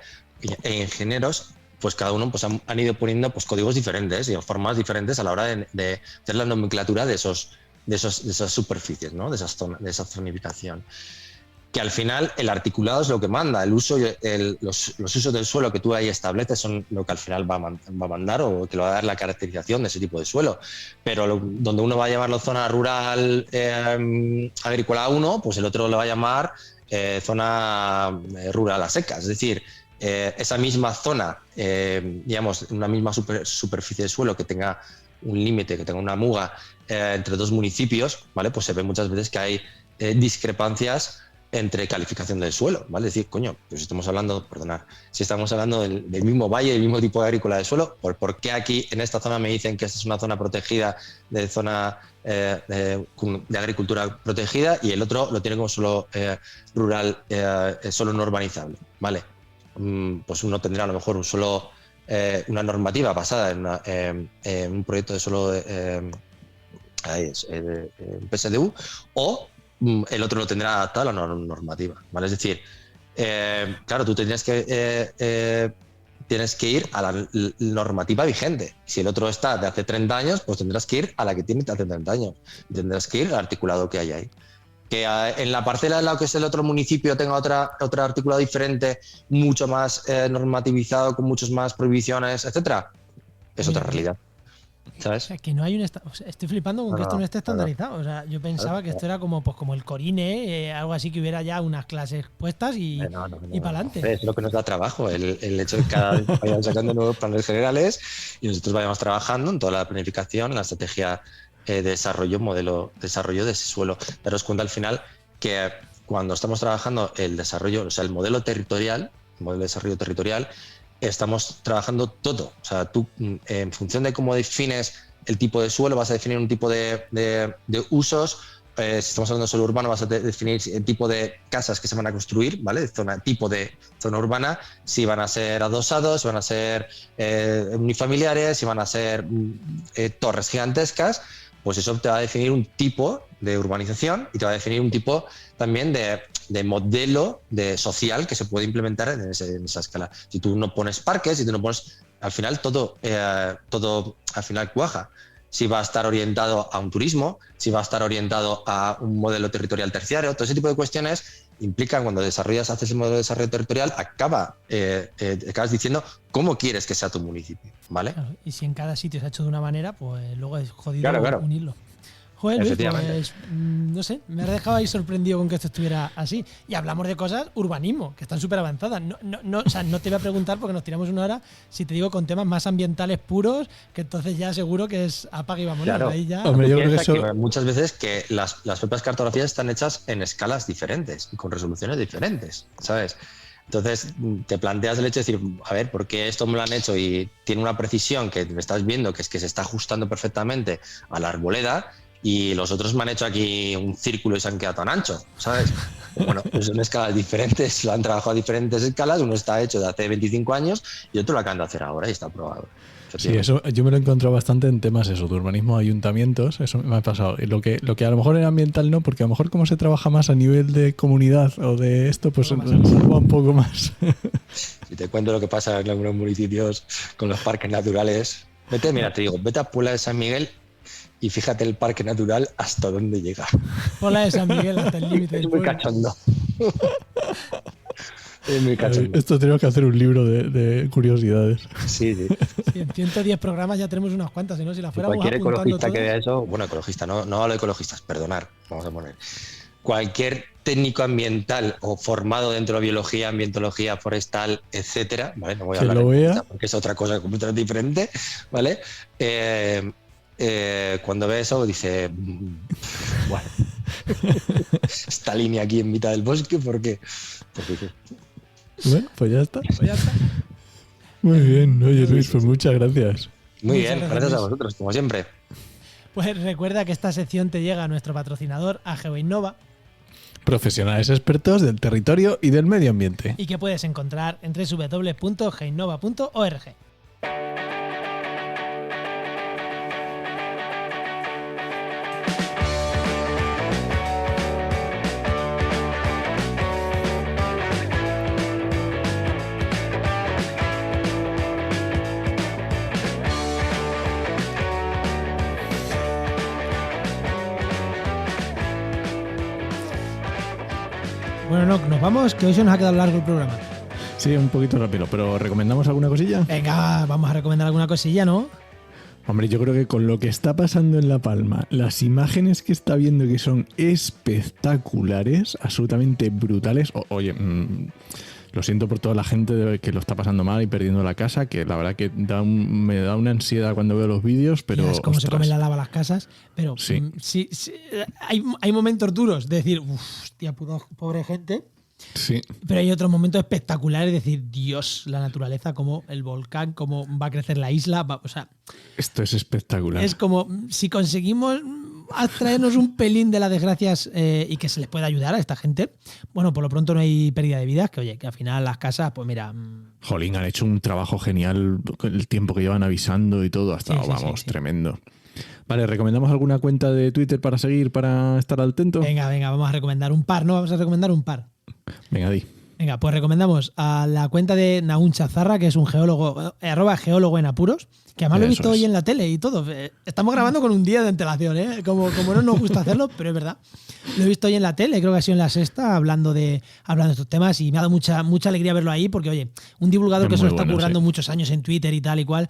E ingenieros, pues cada uno pues han ido poniendo pues códigos diferentes y formas diferentes a la hora de hacer la nomenclatura de esas superficies, ¿no? de esa zonificación. Que al final el articulado es lo que manda, el uso, los usos del suelo que tú ahí estableces son lo que al final va a mandar o que le va a dar la caracterización de ese tipo de suelo. Pero donde uno va a llamarlo zona rural agrícola 1, pues el otro le va a llamar zona rural a secas. Es decir, esa misma zona, digamos, una misma superficie de suelo que tenga un límite, que tenga una muga entre dos municipios, ¿vale? Pues se ve muchas veces que hay discrepancias entre calificación del suelo, ¿vale? Es decir, coño, pues estamos hablando, si estamos hablando del mismo valle, del mismo tipo de agrícola de suelo, ¿por qué aquí en esta zona me dicen que esta es una zona protegida, de zona de agricultura protegida, y el otro lo tiene como suelo rural, solo no urbanizable, ¿vale? Pues uno tendrá a lo mejor una normativa basada en un proyecto de suelo PSDU, o el otro lo tendrá adaptado a la normativa, ¿vale? Es decir, claro, tú tienes que ir a la normativa vigente. Si el otro está de hace 30 años, pues tendrás que ir a la que tiene de hace 30 años. Tendrás que ir al articulado que hay ahí. Que en la parcela en la que es el otro municipio tenga otro articulado diferente, mucho más normativizado, con muchas más prohibiciones, etcétera, es otra realidad. ¿sabes? O sea, que no hay o sea, estoy flipando con que esto no esté estandarizado. O sea, yo pensaba que esto era como, pues, como el Corine, algo así, que hubiera ya unas clases puestas y para adelante. Es lo que nos da trabajo, el hecho de que cada vez vayan sacando nuevos planes generales y nosotros vayamos trabajando en toda la planificación, en la estrategia de desarrollo, modelo de desarrollo de ese suelo. Daros cuenta al final que cuando estamos trabajando el desarrollo, o sea, el modelo territorial, el modelo de desarrollo territorial, estamos trabajando todo. O sea, tú, en función de cómo defines el tipo de suelo, vas a definir un tipo de usos. Si estamos hablando de suelo urbano, vas a definir el tipo de casas que se van a construir, ¿vale? Tipo de zona urbana, si van a ser adosados, si van a ser unifamiliares, si van a ser torres gigantescas, pues eso te va a definir un tipo de urbanización y te va a definir un tipo también de modelo social que se puede implementar en esa escala. Si tú no pones parques, si tú no pones... Al final todo al final cuaja. Si va a estar orientado a un turismo, si va a estar orientado a un modelo territorial terciario, todo ese tipo de cuestiones implican cuando haces el modelo de desarrollo territorial, acabas diciendo cómo quieres que sea tu municipio, ¿vale? Claro, y si en cada sitio se ha hecho de una manera, pues luego es jodido Claro. unirlo. Joder, Luis, pues no sé, me has dejado ahí sorprendido con que esto estuviera así. Y hablamos de cosas urbanismo, que están súper avanzadas. O sea, no te voy a preguntar porque nos tiramos una hora, si te digo con temas más ambientales puros, que entonces ya seguro que es apaga y vámonos. Claro. Ahí ya... Hombre, yo creo que eso... que muchas veces que las propias cartografías están hechas en escalas diferentes y con resoluciones diferentes, ¿sabes? Entonces te planteas el hecho de decir, a ver, ¿por qué esto me lo han hecho y tiene una precisión que me estás viendo que es que se está ajustando perfectamente a la arboleda? Y los otros me han hecho aquí un círculo y se han quedado tan anchos, ¿sabes? Bueno, pues son escalas diferentes, lo han trabajado a diferentes escalas, uno está hecho de hace 25 años y otro lo acaban de hacer ahora y está aprobado. Sí, eso yo me lo he encontrado bastante en temas de urbanismo, ayuntamientos, eso me ha pasado. Y lo que a lo mejor en ambiental no, porque a lo mejor como se trabaja más a nivel de comunidad o de esto, pues va un poco más. Si te cuento lo que pasa en algunos municipios con los parques naturales, vete a Puebla de San Miguel y fíjate el parque natural hasta dónde llega. Puebla de San Miguel hasta el límite. Es muy cachondo. Es muy cachondo. Esto tenemos que hacer un libro de curiosidades. Sí. Sí, en 110 programas ya tenemos unas cuantas, ¿no? Si la fuéramos Cualquier ecologista que todas... vea eso, bueno, ecologista, no hablo de ecologistas, perdonar, vamos a poner. Cualquier técnico ambiental o formado dentro de biología, ambientología, forestal, etcétera, ¿vale? No voy a hablar de porque es otra cosa completamente diferente, ¿vale? Cuando ve eso dice, bueno, esta línea aquí en mitad del bosque, porque bueno, pues ya está. Muy bien, oye Luis, pues muchas gracias. Muy bien, gracias a vosotros, como siempre. Pues recuerda que esta sección te llega a nuestro patrocinador, a GeoInnova, profesionales expertos del territorio y del medio ambiente, y que puedes encontrar en www.geinnova.org. Bueno, no, nos vamos, que hoy se nos ha quedado largo el programa. Sí, un poquito rápido, pero ¿recomendamos alguna cosilla? Venga, vamos a recomendar alguna cosilla, ¿no? Hombre, yo creo que con lo que está pasando en La Palma, las imágenes que está viendo que son espectaculares, absolutamente brutales. Oye, lo siento por toda la gente que lo está pasando mal y perdiendo la casa, que la verdad que me da una ansiedad cuando veo los vídeos, pero... Es como se comen la lava las casas, pero sí, hay momentos duros de decir, hostia, pobre gente. Sí. Pero hay otros momentos espectaculares de decir, Dios, la naturaleza, como el volcán, cómo va a crecer la isla. O sea, esto es espectacular. Es como si conseguimos abstraernos un pelín de las desgracias y que se les pueda ayudar a esta gente. Bueno, por lo pronto no hay pérdida de vidas, que oye, que al final las casas, pues mira... Jolín, han hecho un trabajo genial el tiempo que llevan avisando y todo, hasta sí. Tremendo. Vale, ¿recomendamos alguna cuenta de Twitter para seguir, para estar al tanto? Venga, vamos a recomendar un par, ¿no? Vamos a recomendar un par. Venga, di. Venga, pues recomendamos a la cuenta de Nahum Chazarra, que es un geólogo, @geólogo en apuros, que además lo he visto hoy en la tele y todo. Estamos grabando con un día de antelación, ¿eh? Como no nos gusta hacerlo, pero es verdad. Lo he visto hoy en la tele, creo que ha sido en La Sexta, hablando de estos temas, y me ha dado mucha alegría verlo ahí, porque oye, un divulgador que se lo está currando muchos años en Twitter y tal y cual,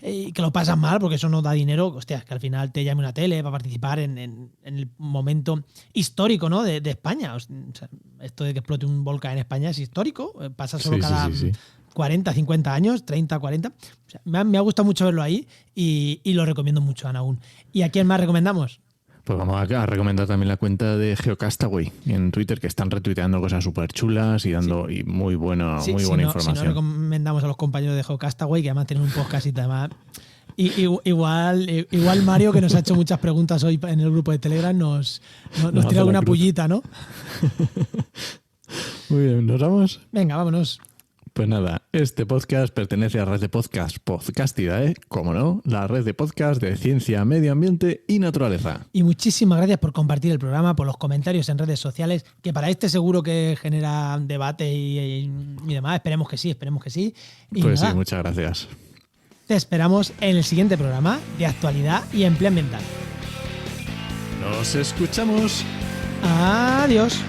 y que lo pasas mal porque eso no da dinero, hostia, que al final te llame una tele para participar en el momento histórico, ¿no? de España. O sea, esto de que explote un volcán en España es histórico, pasa solo cada 40, 50 años, 30, 40. O sea, me ha gustado mucho verlo ahí y lo recomiendo mucho, Anaún. ¿Y a quién más recomendamos? Pues vamos a recomendar también la cuenta de Geocastaway en Twitter, que están retuiteando cosas súper chulas y dando y muy buena información. Si no recomendamos a los compañeros de Geocastaway, que además tienen un podcast y demás. Igual Mario, que nos ha hecho muchas preguntas hoy en el grupo de Telegram, nos tira alguna pullita, ¿no? Muy bien, ¿nos vamos? Venga, vámonos. Pues nada, este podcast pertenece a la red de podcast Podcastidae, como no, la red de podcast de ciencia, medio ambiente y naturaleza. Y muchísimas gracias por compartir el programa, por los comentarios en redes sociales, que para este seguro que genera debate y demás. Esperemos que sí. Y pues nada, sí, muchas gracias. te esperamos en el siguiente programa de actualidad y empleo ambiental. Nos escuchamos. Adiós.